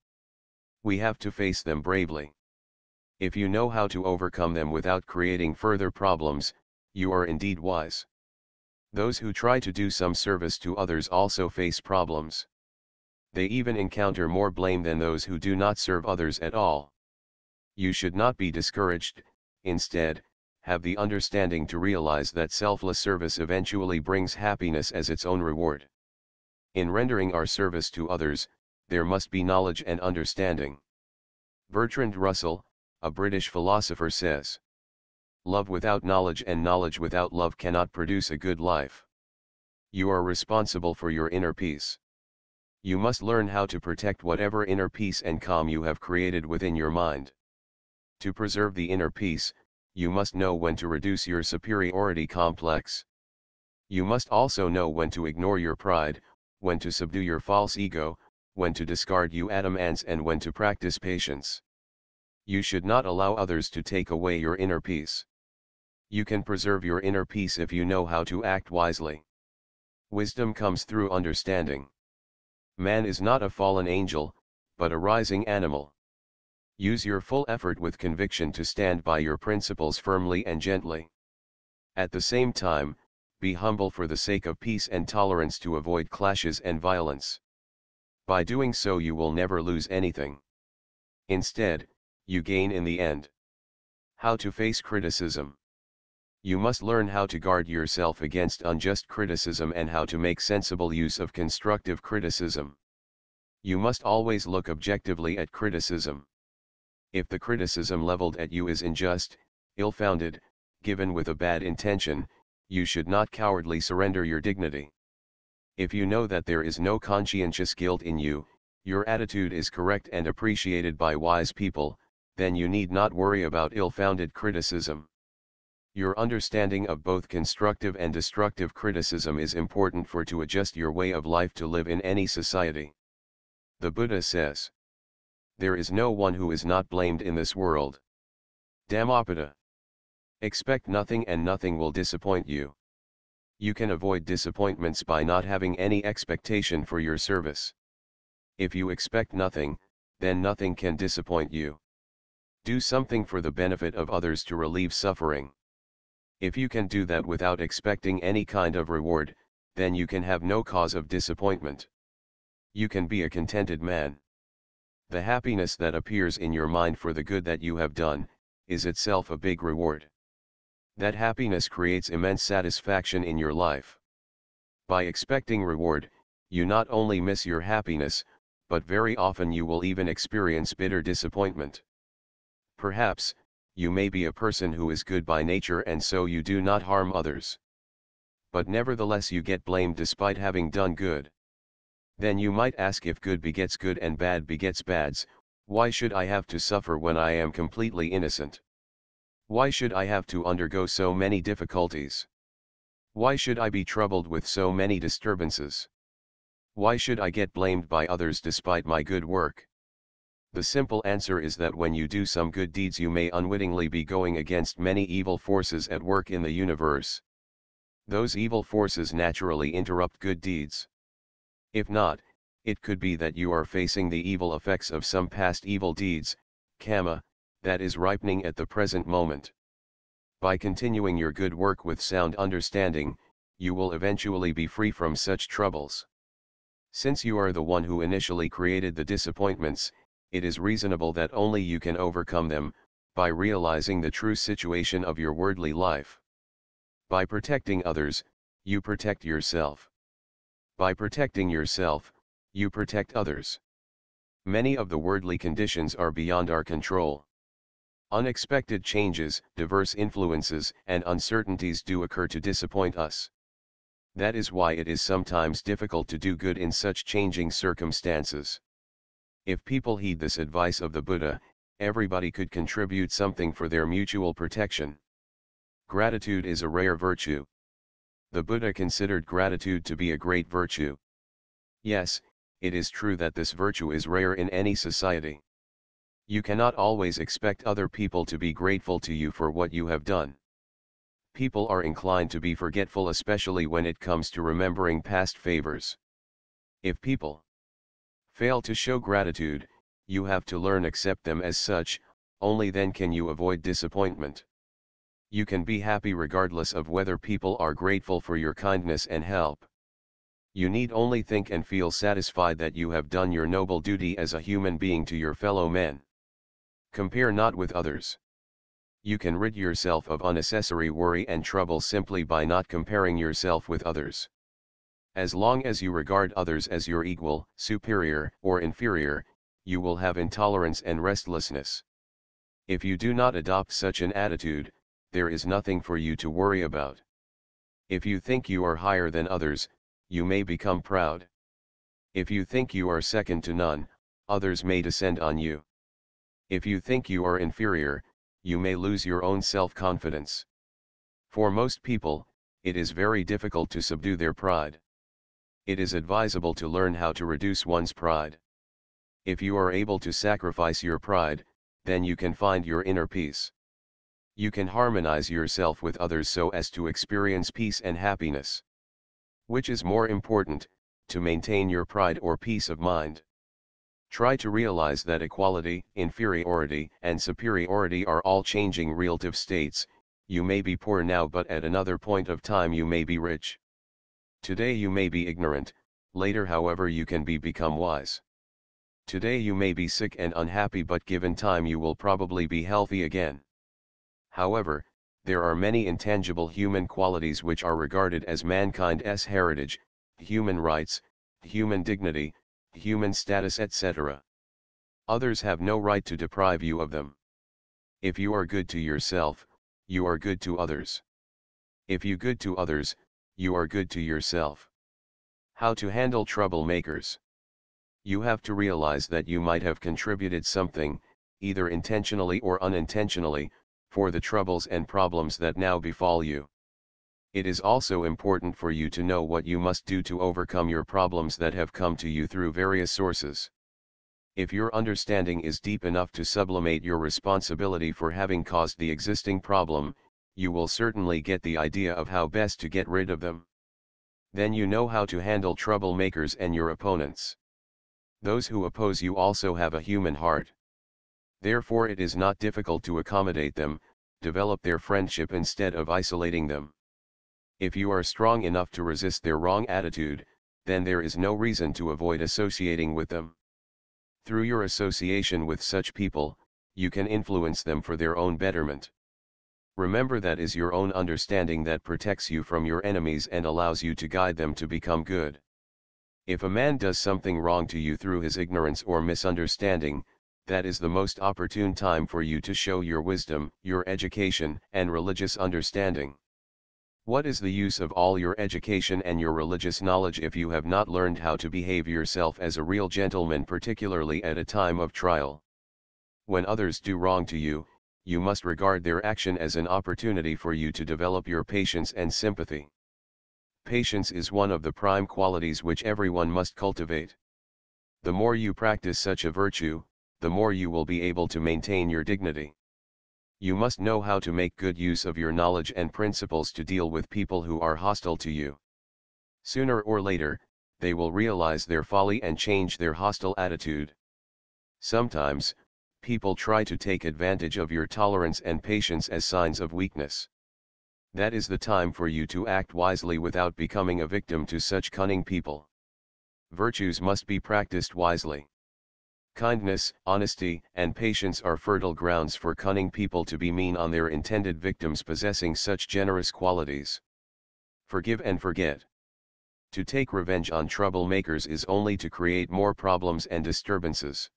We have to face them bravely. If you know how to overcome them without creating further problems, you are indeed wise. Those who try to do some service to others also face problems. They even encounter more blame than those who do not serve others at all. You should not be discouraged. Instead, have the understanding to realize that selfless service eventually brings happiness as its own reward. In rendering our service to others, there must be knowledge and understanding. Bertrand Russell, a British philosopher, says, "Love without knowledge and knowledge without love cannot produce a good life." You are responsible for your inner peace. You must learn how to protect whatever inner peace and calm you have created within your mind. To preserve the inner peace, you must know when to reduce your superiority complex. You must also know when to ignore your pride, when to subdue your false ego, when to discard you adamants, and when to practice patience. You should not allow others to take away your inner peace. You can preserve your inner peace if you know how to act wisely. Wisdom comes through understanding. Man is not a fallen angel, but a rising animal. Use your full effort with conviction to stand by your principles firmly and gently. At the same time, be humble for the sake of peace and tolerance to avoid clashes and violence. By doing so you will never lose anything. Instead, you gain in the end. How to face criticism. You must learn how to guard yourself against unjust criticism and how to make sensible use of constructive criticism. You must always look objectively at criticism. If the criticism leveled at you is unjust, ill-founded, given with a bad intention, you should not cowardly surrender your dignity. If you know that there is no conscientious guilt in you, your attitude is correct and appreciated by wise people, then you need not worry about ill-founded criticism. Your understanding of both constructive and destructive criticism is important for to adjust your way of life to live in any society. The Buddha says, "There is no one who is not blamed in this world." Dhammapada. Expect nothing and nothing will disappoint you. You can avoid disappointments by not having any expectation for your service. If you expect nothing, then nothing can disappoint you. Do something for the benefit of others to relieve suffering. If you can do that without expecting any kind of reward, then you can have no cause of disappointment. You can be a contented man. The happiness that appears in your mind for the good that you have done, is itself a big reward. That happiness creates immense satisfaction in your life. By expecting reward, you not only miss your happiness, but very often you will even experience bitter disappointment. Perhaps, you may be a person who is good by nature and so you do not harm others. But nevertheless you get blamed despite having done good. Then you might ask, if good begets good and bad begets bads, why should I have to suffer when I am completely innocent? Why should I have to undergo so many difficulties? Why should I be troubled with so many disturbances? Why should I get blamed by others despite my good work? The simple answer is that when you do some good deeds you may unwittingly be going against many evil forces at work in the universe. Those evil forces naturally interrupt good deeds. If not, it could be that you are facing the evil effects of some past evil deeds, karma, that is ripening at the present moment. By continuing your good work with sound understanding, you will eventually be free from such troubles. Since you are the one who initially created the disappointments, it is reasonable that only you can overcome them, by realizing the true situation of your worldly life. By protecting others, you protect yourself. By protecting yourself, you protect others. Many of the worldly conditions are beyond our control. Unexpected changes, diverse influences, and uncertainties do occur to disappoint us. That is why it is sometimes difficult to do good in such changing circumstances. If people heed this advice of the Buddha, everybody could contribute something for their mutual protection. Gratitude is a rare virtue. The Buddha considered gratitude to be a great virtue. Yes, it is true that this virtue is rare in any society. You cannot always expect other people to be grateful to you for what you have done. People are inclined to be forgetful, especially when it comes to remembering past favors. If people fail to show gratitude, you have to learn to accept them as such, only then can you avoid disappointment. You can be happy regardless of whether people are grateful for your kindness and help. You need only think and feel satisfied that you have done your noble duty as a human being to your fellow men. Compare not with others. You can rid yourself of unnecessary worry and trouble simply by not comparing yourself with others. As long as you regard others as your equal, superior, or inferior, you will have intolerance and restlessness. If you do not adopt such an attitude, there is nothing for you to worry about. If you think you are higher than others, you may become proud. If you think you are second to none, others may descend on you. If you think you are inferior, you may lose your own self-confidence. For most people, it is very difficult to subdue their pride. It is advisable to learn how to reduce one's pride. If you are able to sacrifice your pride, then you can find your inner peace. You can harmonize yourself with others so as to experience peace and happiness. Which is more important, to maintain your pride or peace of mind? Try to realize that equality, inferiority, and superiority are all changing relative states. You may be poor now, but at another point of time you may be rich. Today you may be ignorant, later however you can become wise. Today you may be sick and unhappy, but given time you will probably be healthy again. However, there are many intangible human qualities which are regarded as mankind's heritage: human rights, human dignity, human status, etc. Others have no right to deprive you of them. If you are good to yourself, you are good to others. If you good to others, you are good to yourself. How to handle troublemakers? You have to realize that you might have contributed something, either intentionally or unintentionally, for the troubles and problems that now befall you. It is also important for you to know what you must do to overcome your problems that have come to you through various sources. If your understanding is deep enough to sublimate your responsibility for having caused the existing problem, you will certainly get the idea of how best to get rid of them. Then you know how to handle troublemakers and your opponents. Those who oppose you also have a human heart. Therefore it is not difficult to accommodate them, develop their friendship instead of isolating them. If you are strong enough to resist their wrong attitude, then there is no reason to avoid associating with them. Through your association with such people, you can influence them for their own betterment. Remember that is your own understanding that protects you from your enemies and allows you to guide them to become good. If a man does something wrong to you through his ignorance or misunderstanding, that is the most opportune time for you to show your wisdom, your education, and religious understanding. What is the use of all your education and your religious knowledge if you have not learned how to behave yourself as a real gentleman, particularly at a time of trial? When others do wrong to you, you must regard their action as an opportunity for you to develop your patience and sympathy. Patience is one of the prime qualities which everyone must cultivate. The more you practice such a virtue, the more you will be able to maintain your dignity. You must know how to make good use of your knowledge and principles to deal with people who are hostile to you. Sooner or later, they will realize their folly and change their hostile attitude. Sometimes, people try to take advantage of your tolerance and patience as signs of weakness. That is the time for you to act wisely without becoming a victim to such cunning people. Virtues must be practiced wisely. Kindness, honesty, and patience are fertile grounds for cunning people to be mean on their intended victims possessing such generous qualities. Forgive and forget. To take revenge on troublemakers is only to create more problems and disturbances.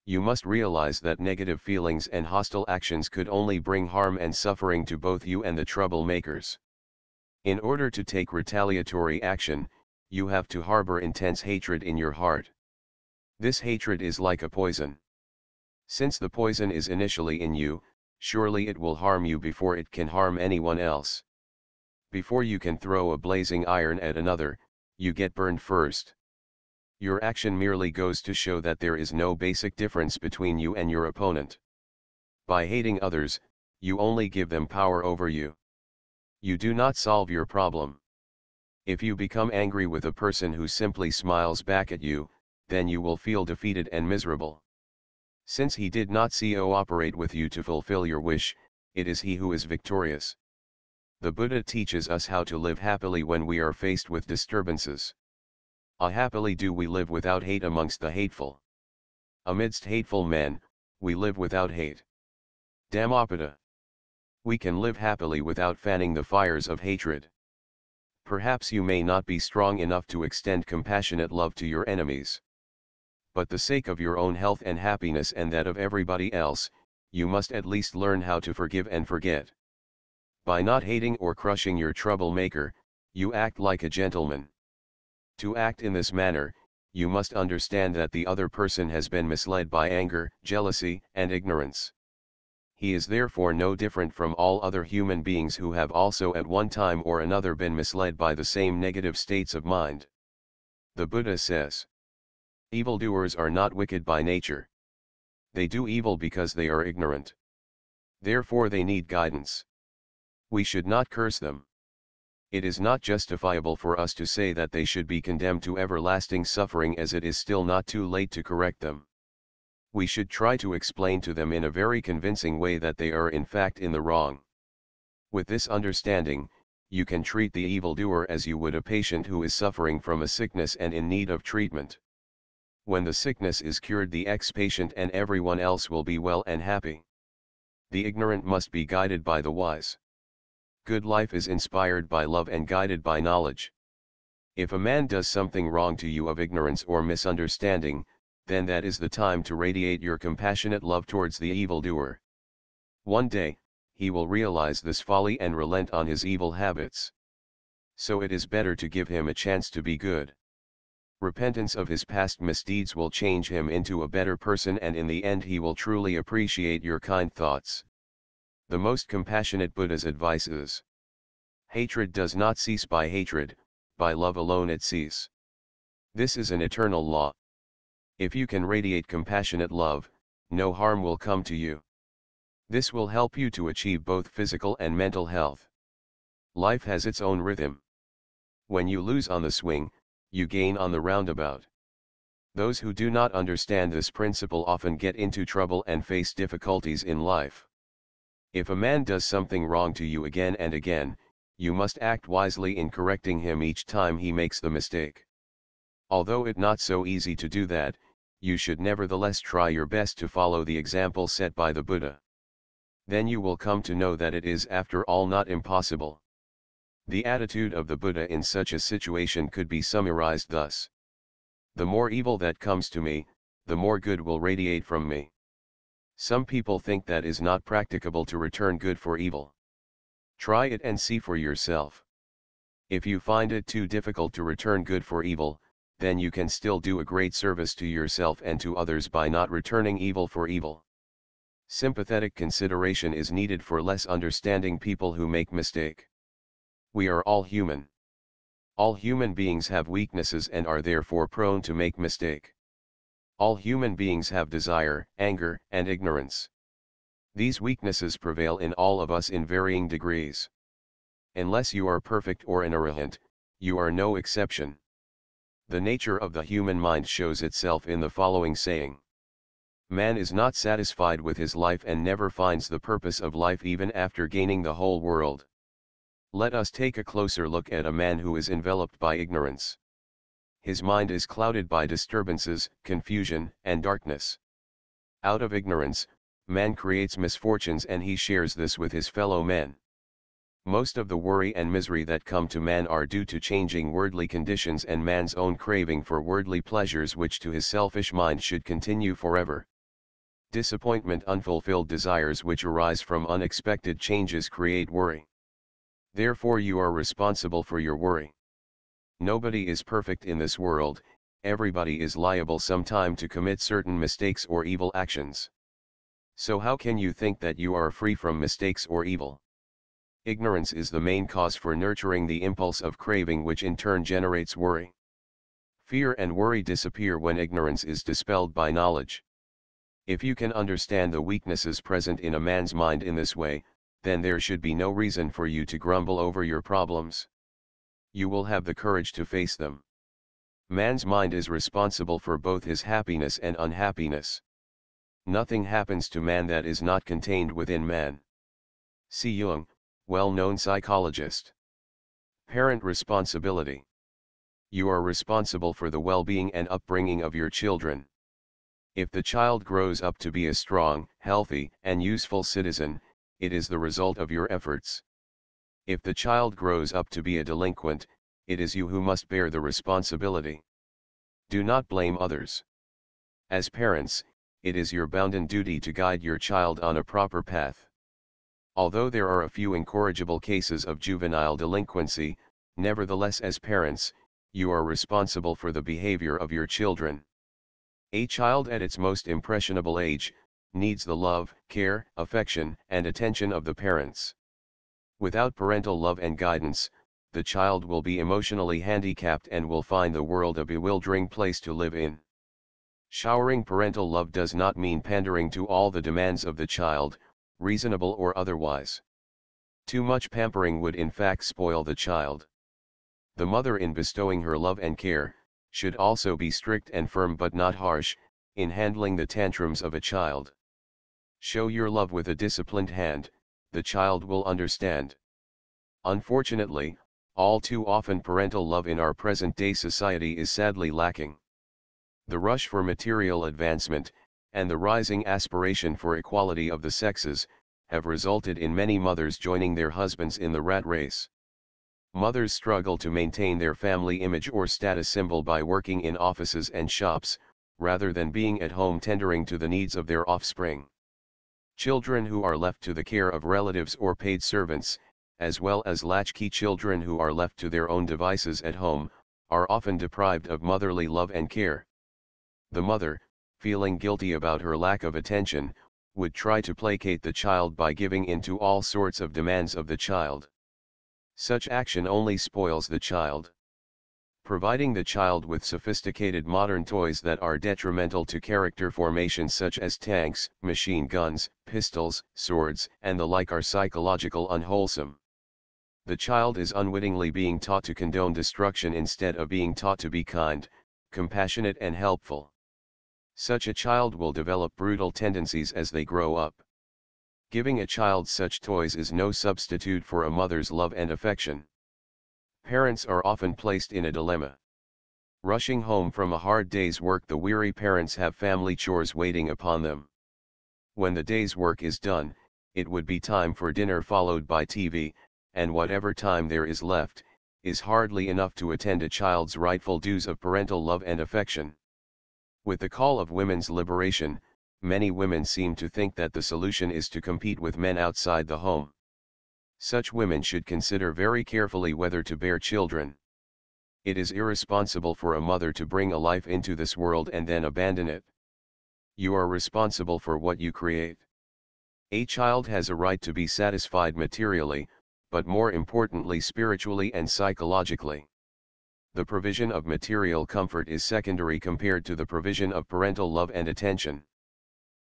You must realize that negative feelings and hostile actions could only bring harm and suffering to both you and the troublemakers. In order to take retaliatory action, you have to harbor intense hatred in your heart. This hatred is like a poison. Since the poison is initially in you, surely it will harm you before it can harm anyone else. Before you can throw a blazing iron at another, you get burned first. Your action merely goes to show that there is no basic difference between you and your opponent. By hating others, you only give them power over you. You do not solve your problem. If you become angry with a person who simply smiles back at you, then you will feel defeated and miserable. Since he did not cooperate with you to fulfill your wish, it is he who is victorious. The Buddha teaches us how to live happily when we are faced with disturbances. Happily do we live without hate amongst the hateful. Amidst hateful men, we live without hate. Dhammapada. We can live happily without fanning the fires of hatred. Perhaps you may not be strong enough to extend compassionate love to your enemies. But the sake of your own health and happiness and that of everybody else, you must at least learn how to forgive and forget. By not hating or crushing your troublemaker, you act like a gentleman. To act in this manner, you must understand that the other person has been misled by anger, jealousy, and ignorance. He is therefore no different from all other human beings who have also at one time or another been misled by the same negative states of mind. The Buddha says, evildoers are not wicked by nature. They do evil because they are ignorant. Therefore they need guidance. We should not curse them. It is not justifiable for us to say that they should be condemned to everlasting suffering, as it is still not too late to correct them. We should try to explain to them in a very convincing way that they are in fact in the wrong. With this understanding, you can treat the evildoer as you would a patient who is suffering from a sickness and in need of treatment. When the sickness is cured, the ex-patient and everyone else will be well and happy. The ignorant must be guided by the wise. Good life is inspired by love and guided by knowledge. If a man does something wrong to you of ignorance or misunderstanding, then that is the time to radiate your compassionate love towards the evildoer. One day, he will realize this folly and relent on his evil habits. So it is better to give him a chance to be good. Repentance of his past misdeeds will change him into a better person, and in the end he will truly appreciate your kind thoughts. The most compassionate Buddha's advice is, hatred does not cease by hatred, by love alone it ceases. This is an eternal law. If you can radiate compassionate love, no harm will come to you. This will help you to achieve both physical and mental health. Life has its own rhythm. When you lose on the swing, you gain on the roundabout. Those who do not understand this principle often get into trouble and face difficulties in life. If a man does something wrong to you again and again, you must act wisely in correcting him each time he makes the mistake. Although it not so easy to do that, you should nevertheless try your best to follow the example set by the Buddha. Then you will come to know that it is after all not impossible. The attitude of the Buddha in such a situation could be summarized thus: the more evil that comes to me, the more good will radiate from me. Some people think that is not practicable to return good for evil. Try it and see for yourself. If you find it too difficult to return good for evil, then you can still do a great service to yourself and to others by not returning evil for evil. Sympathetic consideration is needed for less understanding people who make mistake. We are all human. All human beings have weaknesses and are therefore prone to make mistake. All human beings have desire, anger, and ignorance. These weaknesses prevail in all of us in varying degrees. Unless you are perfect or an arahant, you are no exception. The nature of the human mind shows itself in the following saying. Man is not satisfied with his life and never finds the purpose of life even after gaining the whole world. Let us take a closer look at a man who is enveloped by ignorance. His mind is clouded by disturbances, confusion, and darkness. Out of ignorance, man creates misfortunes and he shares this with his fellow men. Most of the worry and misery that come to man are due to changing worldly conditions and man's own craving for worldly pleasures which to his selfish mind should continue forever. Disappointment, unfulfilled desires which arise from unexpected changes create worry. Therefore you are responsible for your worry. Nobody is perfect in this world, everybody is liable sometime to commit certain mistakes or evil actions. So how can you think that you are free from mistakes or evil? Ignorance is the main cause for nurturing the impulse of craving which in turn generates worry. Fear and worry disappear when ignorance is dispelled by knowledge. If you can understand the weaknesses present in a man's mind in this way, then there should be no reason for you to grumble over your problems. You will have the courage to face them. Man's mind is responsible for both his happiness and unhappiness. Nothing happens to man that is not contained within man. C. Jung, well-known psychologist. Parent responsibility. You are responsible for the well-being and upbringing of your children. If the child grows up to be a strong, healthy, and useful citizen, it is the result of your efforts. If the child grows up to be a delinquent, it is you who must bear the responsibility. Do not blame others. As parents, it is your bounden duty to guide your child on a proper path. Although there are a few incorrigible cases of juvenile delinquency, nevertheless as parents, you are responsible for the behavior of your children. A child at its most impressionable age, needs the love, care, affection, and attention of the parents. Without parental love and guidance, the child will be emotionally handicapped and will find the world a bewildering place to live in. Showering parental love does not mean pandering to all the demands of the child, reasonable or otherwise. Too much pampering would in fact spoil the child. The mother in bestowing her love and care, should also be strict and firm but not harsh, in handling the tantrums of a child. Show your love with a disciplined hand, the child will understand. Unfortunately, all too often parental love in our present-day society is sadly lacking. The rush for material advancement, and the rising aspiration for equality of the sexes, have resulted in many mothers joining their husbands in the rat race. Mothers struggle to maintain their family image or status symbol by working in offices and shops, rather than being at home tendering to the needs of their offspring. Children who are left to the care of relatives or paid servants, as well as latchkey children who are left to their own devices at home, are often deprived of motherly love and care. The mother, feeling guilty about her lack of attention, would try to placate the child by giving in to all sorts of demands of the child. Such action only spoils the child. Providing the child with sophisticated modern toys that are detrimental to character formation such as tanks, machine guns, pistols, swords, and the like are psychological unwholesome. The child is unwittingly being taught to condone destruction instead of being taught to be kind, compassionate and helpful. Such a child will develop brutal tendencies as they grow up. Giving a child such toys is no substitute for a mother's love and affection. Parents are often placed in a dilemma. Rushing home from a hard day's work, the weary parents have family chores waiting upon them. When the day's work is done, it would be time for dinner followed by TV, and whatever time there is left, is hardly enough to attend a child's rightful dues of parental love and affection. With the call of women's liberation, many women seem to think that the solution is to compete with men outside the home. Such women should consider very carefully whether to bear children. It is irresponsible for a mother to bring a life into this world and then abandon it. You are responsible for what you create. A child has a right to be satisfied materially, but more importantly spiritually and psychologically. The provision of material comfort is secondary compared to the provision of parental love and attention.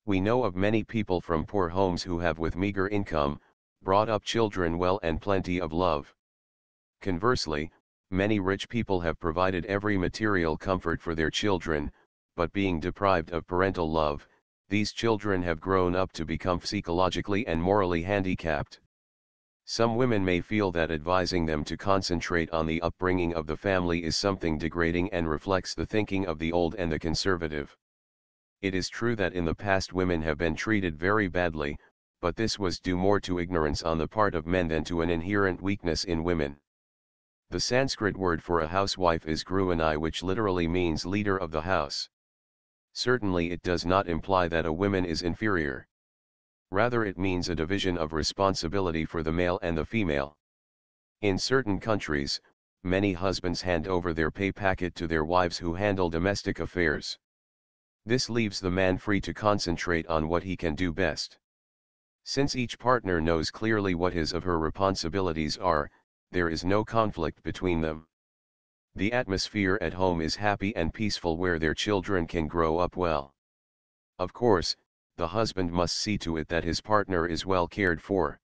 We know of many people from poor homes who have with meager income, brought up children well and plenty of love. Conversely, many rich people have provided every material comfort for their children, but being deprived of parental love, these children have grown up to become psychologically and morally handicapped. Some women may feel that advising them to concentrate on the upbringing of the family is something degrading and reflects the thinking of the old and the conservative. It is true that in the past women have been treated very badly, but this was due more to ignorance on the part of men than to an inherent weakness in women. The Sanskrit word for a housewife is Grihini, which literally means leader of the house. Certainly it does not imply that a woman is inferior. Rather it means a division of responsibility for the male and the female. In certain countries, many husbands hand over their pay packet to their wives who handle domestic affairs. This leaves the man free to concentrate on what he can do best. Since each partner knows clearly what his or her responsibilities are, there is no conflict between them. The atmosphere at home is happy and peaceful where their children can grow up well. Of course, the husband must see to it that his partner is well cared for.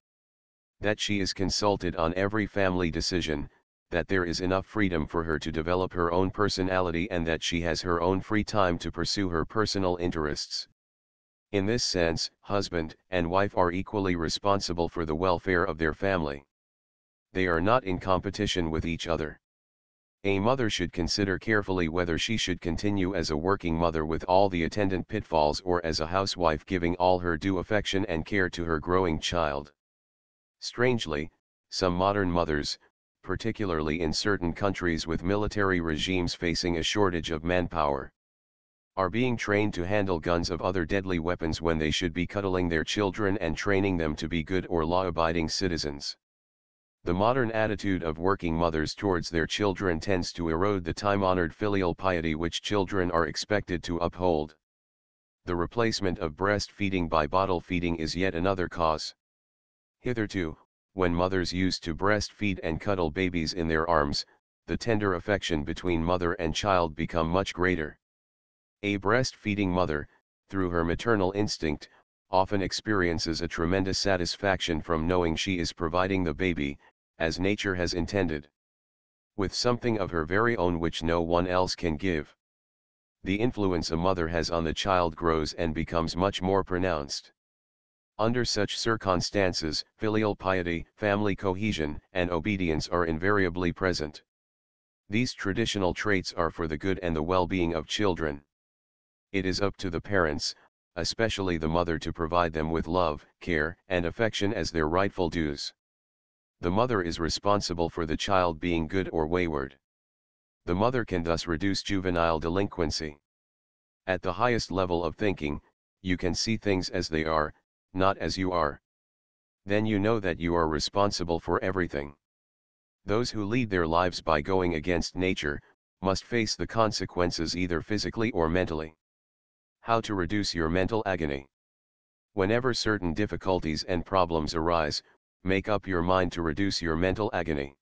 That she is consulted on every family decision, that there is enough freedom for her to develop her own personality and that she has her own free time to pursue her personal interests. In this sense, husband and wife are equally responsible for the welfare of their family. They are not in competition with each other. A mother should consider carefully whether she should continue as a working mother with all the attendant pitfalls or as a housewife giving all her due affection and care to her growing child. Strangely, some modern mothers, particularly in certain countries with military regimes facing a shortage of manpower, are being trained to handle guns of other deadly weapons when they should be cuddling their children and training them to be good or law-abiding citizens. The modern attitude of working mothers towards their children tends to erode the time-honored filial piety which children are expected to uphold. The replacement of breastfeeding by bottle feeding is yet another cause. Hitherto, when mothers used to breastfeed and cuddle babies in their arms, the tender affection between mother and child become much greater. A breastfeeding mother, through her maternal instinct, often experiences a tremendous satisfaction from knowing she is providing the baby, as nature has intended, with something of her very own which no one else can give. The influence a mother has on the child grows and becomes much more pronounced. Under such circumstances, filial piety, family cohesion, and obedience are invariably present. These traditional traits are for the good and the well-being of children. It is up to the parents, especially the mother, to provide them with love, care, and affection as their rightful dues. The mother is responsible for the child being good or wayward. The mother can thus reduce juvenile delinquency. At the highest level of thinking, you can see things as they are, not as you are. Then you know that you are responsible for everything. Those who lead their lives by going against nature, must face the consequences either physically or mentally. How to reduce your mental agony? Whenever certain difficulties and problems arise, make up your mind to reduce your mental agony.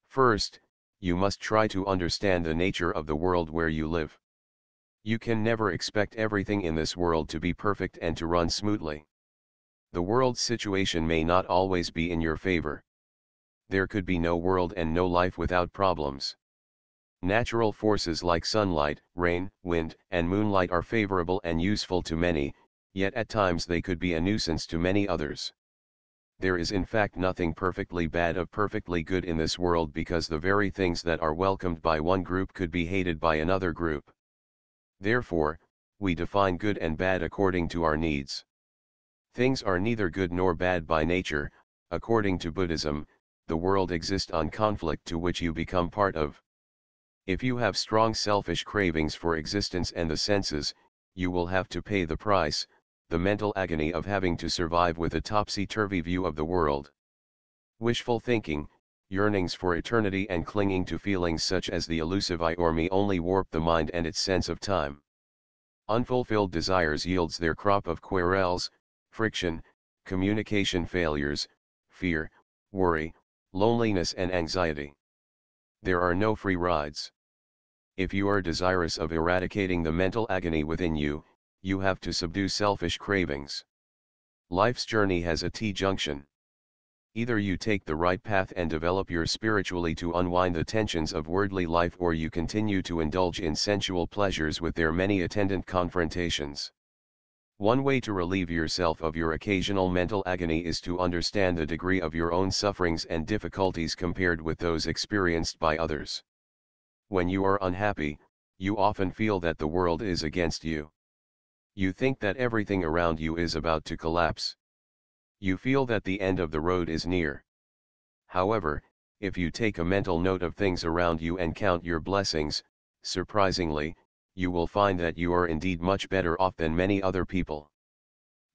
First, you must try to understand the nature of the world where you live. You can never expect everything in this world to be perfect and to run smoothly. The world's situation may not always be in your favor. There could be no world and no life without problems. Natural forces like sunlight, rain, wind, and moonlight are favorable and useful to many, yet at times they could be a nuisance to many others. There is in fact nothing perfectly bad or perfectly good in this world, because the very things that are welcomed by one group could be hated by another group. Therefore, we define good and bad according to our needs. Things are neither good nor bad by nature. According to Buddhism, the world exists on conflict to which you become part of. If you have strong selfish cravings for existence and the senses, you will have to pay the price, the mental agony of having to survive with a topsy-turvy view of the world. Wishful thinking, yearnings for eternity and clinging to feelings such as the elusive I or me only warp the mind and its sense of time. Unfulfilled desires yields their crop of quarrels, friction, communication failures, fear, worry, loneliness and anxiety. There are no free rides. If you are desirous of eradicating the mental agony within you, you have to subdue selfish cravings. Life's journey has a T-junction. Either you take the right path and develop your spiritually to unwind the tensions of worldly life, or you continue to indulge in sensual pleasures with their many attendant confrontations. One way to relieve yourself of your occasional mental agony is to understand the degree of your own sufferings and difficulties compared with those experienced by others. When you are unhappy, you often feel that the world is against you. You think that everything around you is about to collapse. You feel that the end of the road is near. However, if you take a mental note of things around you and count your blessings, surprisingly, you will find that you are indeed much better off than many other people.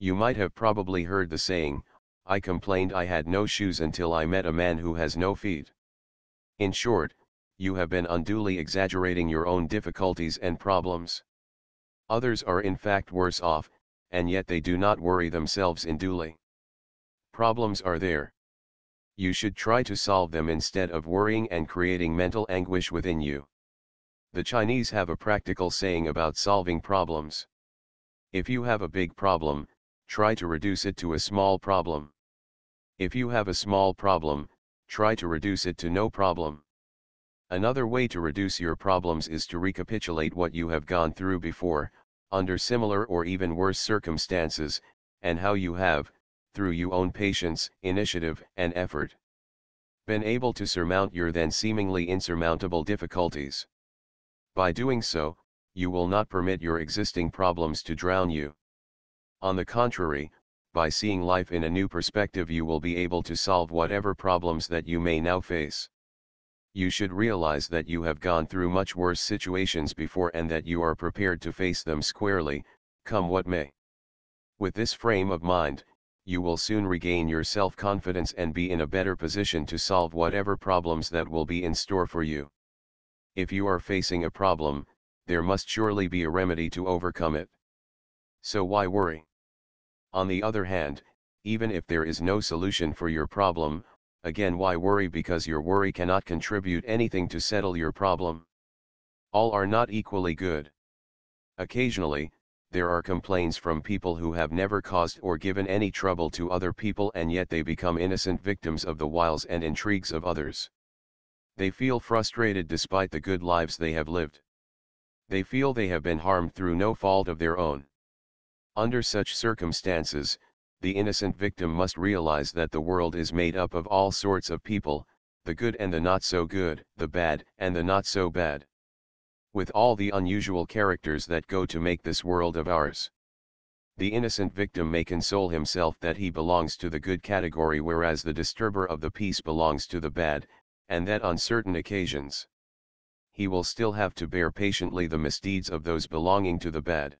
You might have probably heard the saying, "I complained I had no shoes until I met a man who has no feet." In short, you have been unduly exaggerating your own difficulties and problems. Others are in fact worse off, and yet they do not worry themselves unduly. Problems are there. You should try to solve them instead of worrying and creating mental anguish within you. The Chinese have a practical saying about solving problems. If you have a big problem, try to reduce it to a small problem. If you have a small problem, try to reduce it to no problem. Another way to reduce your problems is to recapitulate what you have gone through before, under similar or even worse circumstances, and how you have, through your own patience, initiative, and effort, been able to surmount your then seemingly insurmountable difficulties. By doing so, you will not permit your existing problems to drown you. On the contrary, by seeing life in a new perspective, you will be able to solve whatever problems that you may now face. You should realize that you have gone through much worse situations before and that you are prepared to face them squarely, come what may. With this frame of mind, you will soon regain your self-confidence and be in a better position to solve whatever problems that will be in store for you. If you are facing a problem, there must surely be a remedy to overcome it. So why worry? On the other hand, even if there is no solution for your problem, again why worry? Because your worry cannot contribute anything to settle your problem. All are not equally good. Occasionally, there are complaints from people who have never caused or given any trouble to other people, and yet they become innocent victims of the wiles and intrigues of others. They feel frustrated despite the good lives they have lived. They feel they have been harmed through no fault of their own. Under such circumstances, the innocent victim must realize that the world is made up of all sorts of people, the good and the not so good, the bad and the not so bad, with all the unusual characters that go to make this world of ours. The innocent victim may console himself that he belongs to the good category, whereas the disturber of the peace belongs to the bad, and that on certain occasions, he will still have to bear patiently the misdeeds of those belonging to the bad.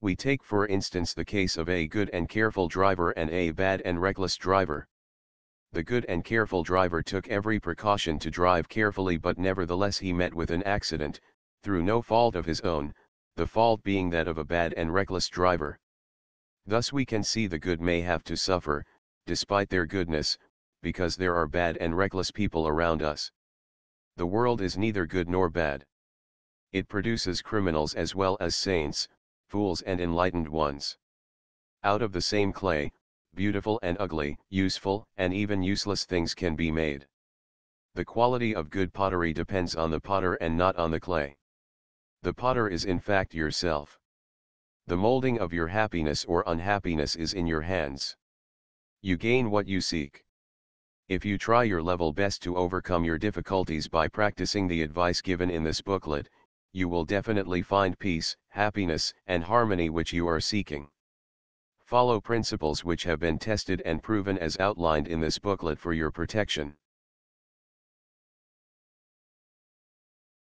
We take for instance the case of a good and careful driver and a bad and reckless driver. The good and careful driver took every precaution to drive carefully, but nevertheless he met with an accident, through no fault of his own, the fault being that of a bad and reckless driver. Thus we can see the good may have to suffer, despite their goodness, because there are bad and reckless people around us. The world is neither good nor bad. It produces criminals as well as saints, fools and enlightened ones. Out of the same clay, beautiful and ugly, useful and even useless things can be made. The quality of good pottery depends on the potter and not on the clay. The potter is in fact yourself. The molding of your happiness or unhappiness is in your hands. You gain what you seek. If you try your level best to overcome your difficulties by practicing the advice given in this booklet, you will definitely find peace, happiness, and harmony which you are seeking. Follow principles which have been tested and proven as outlined in this booklet for your protection.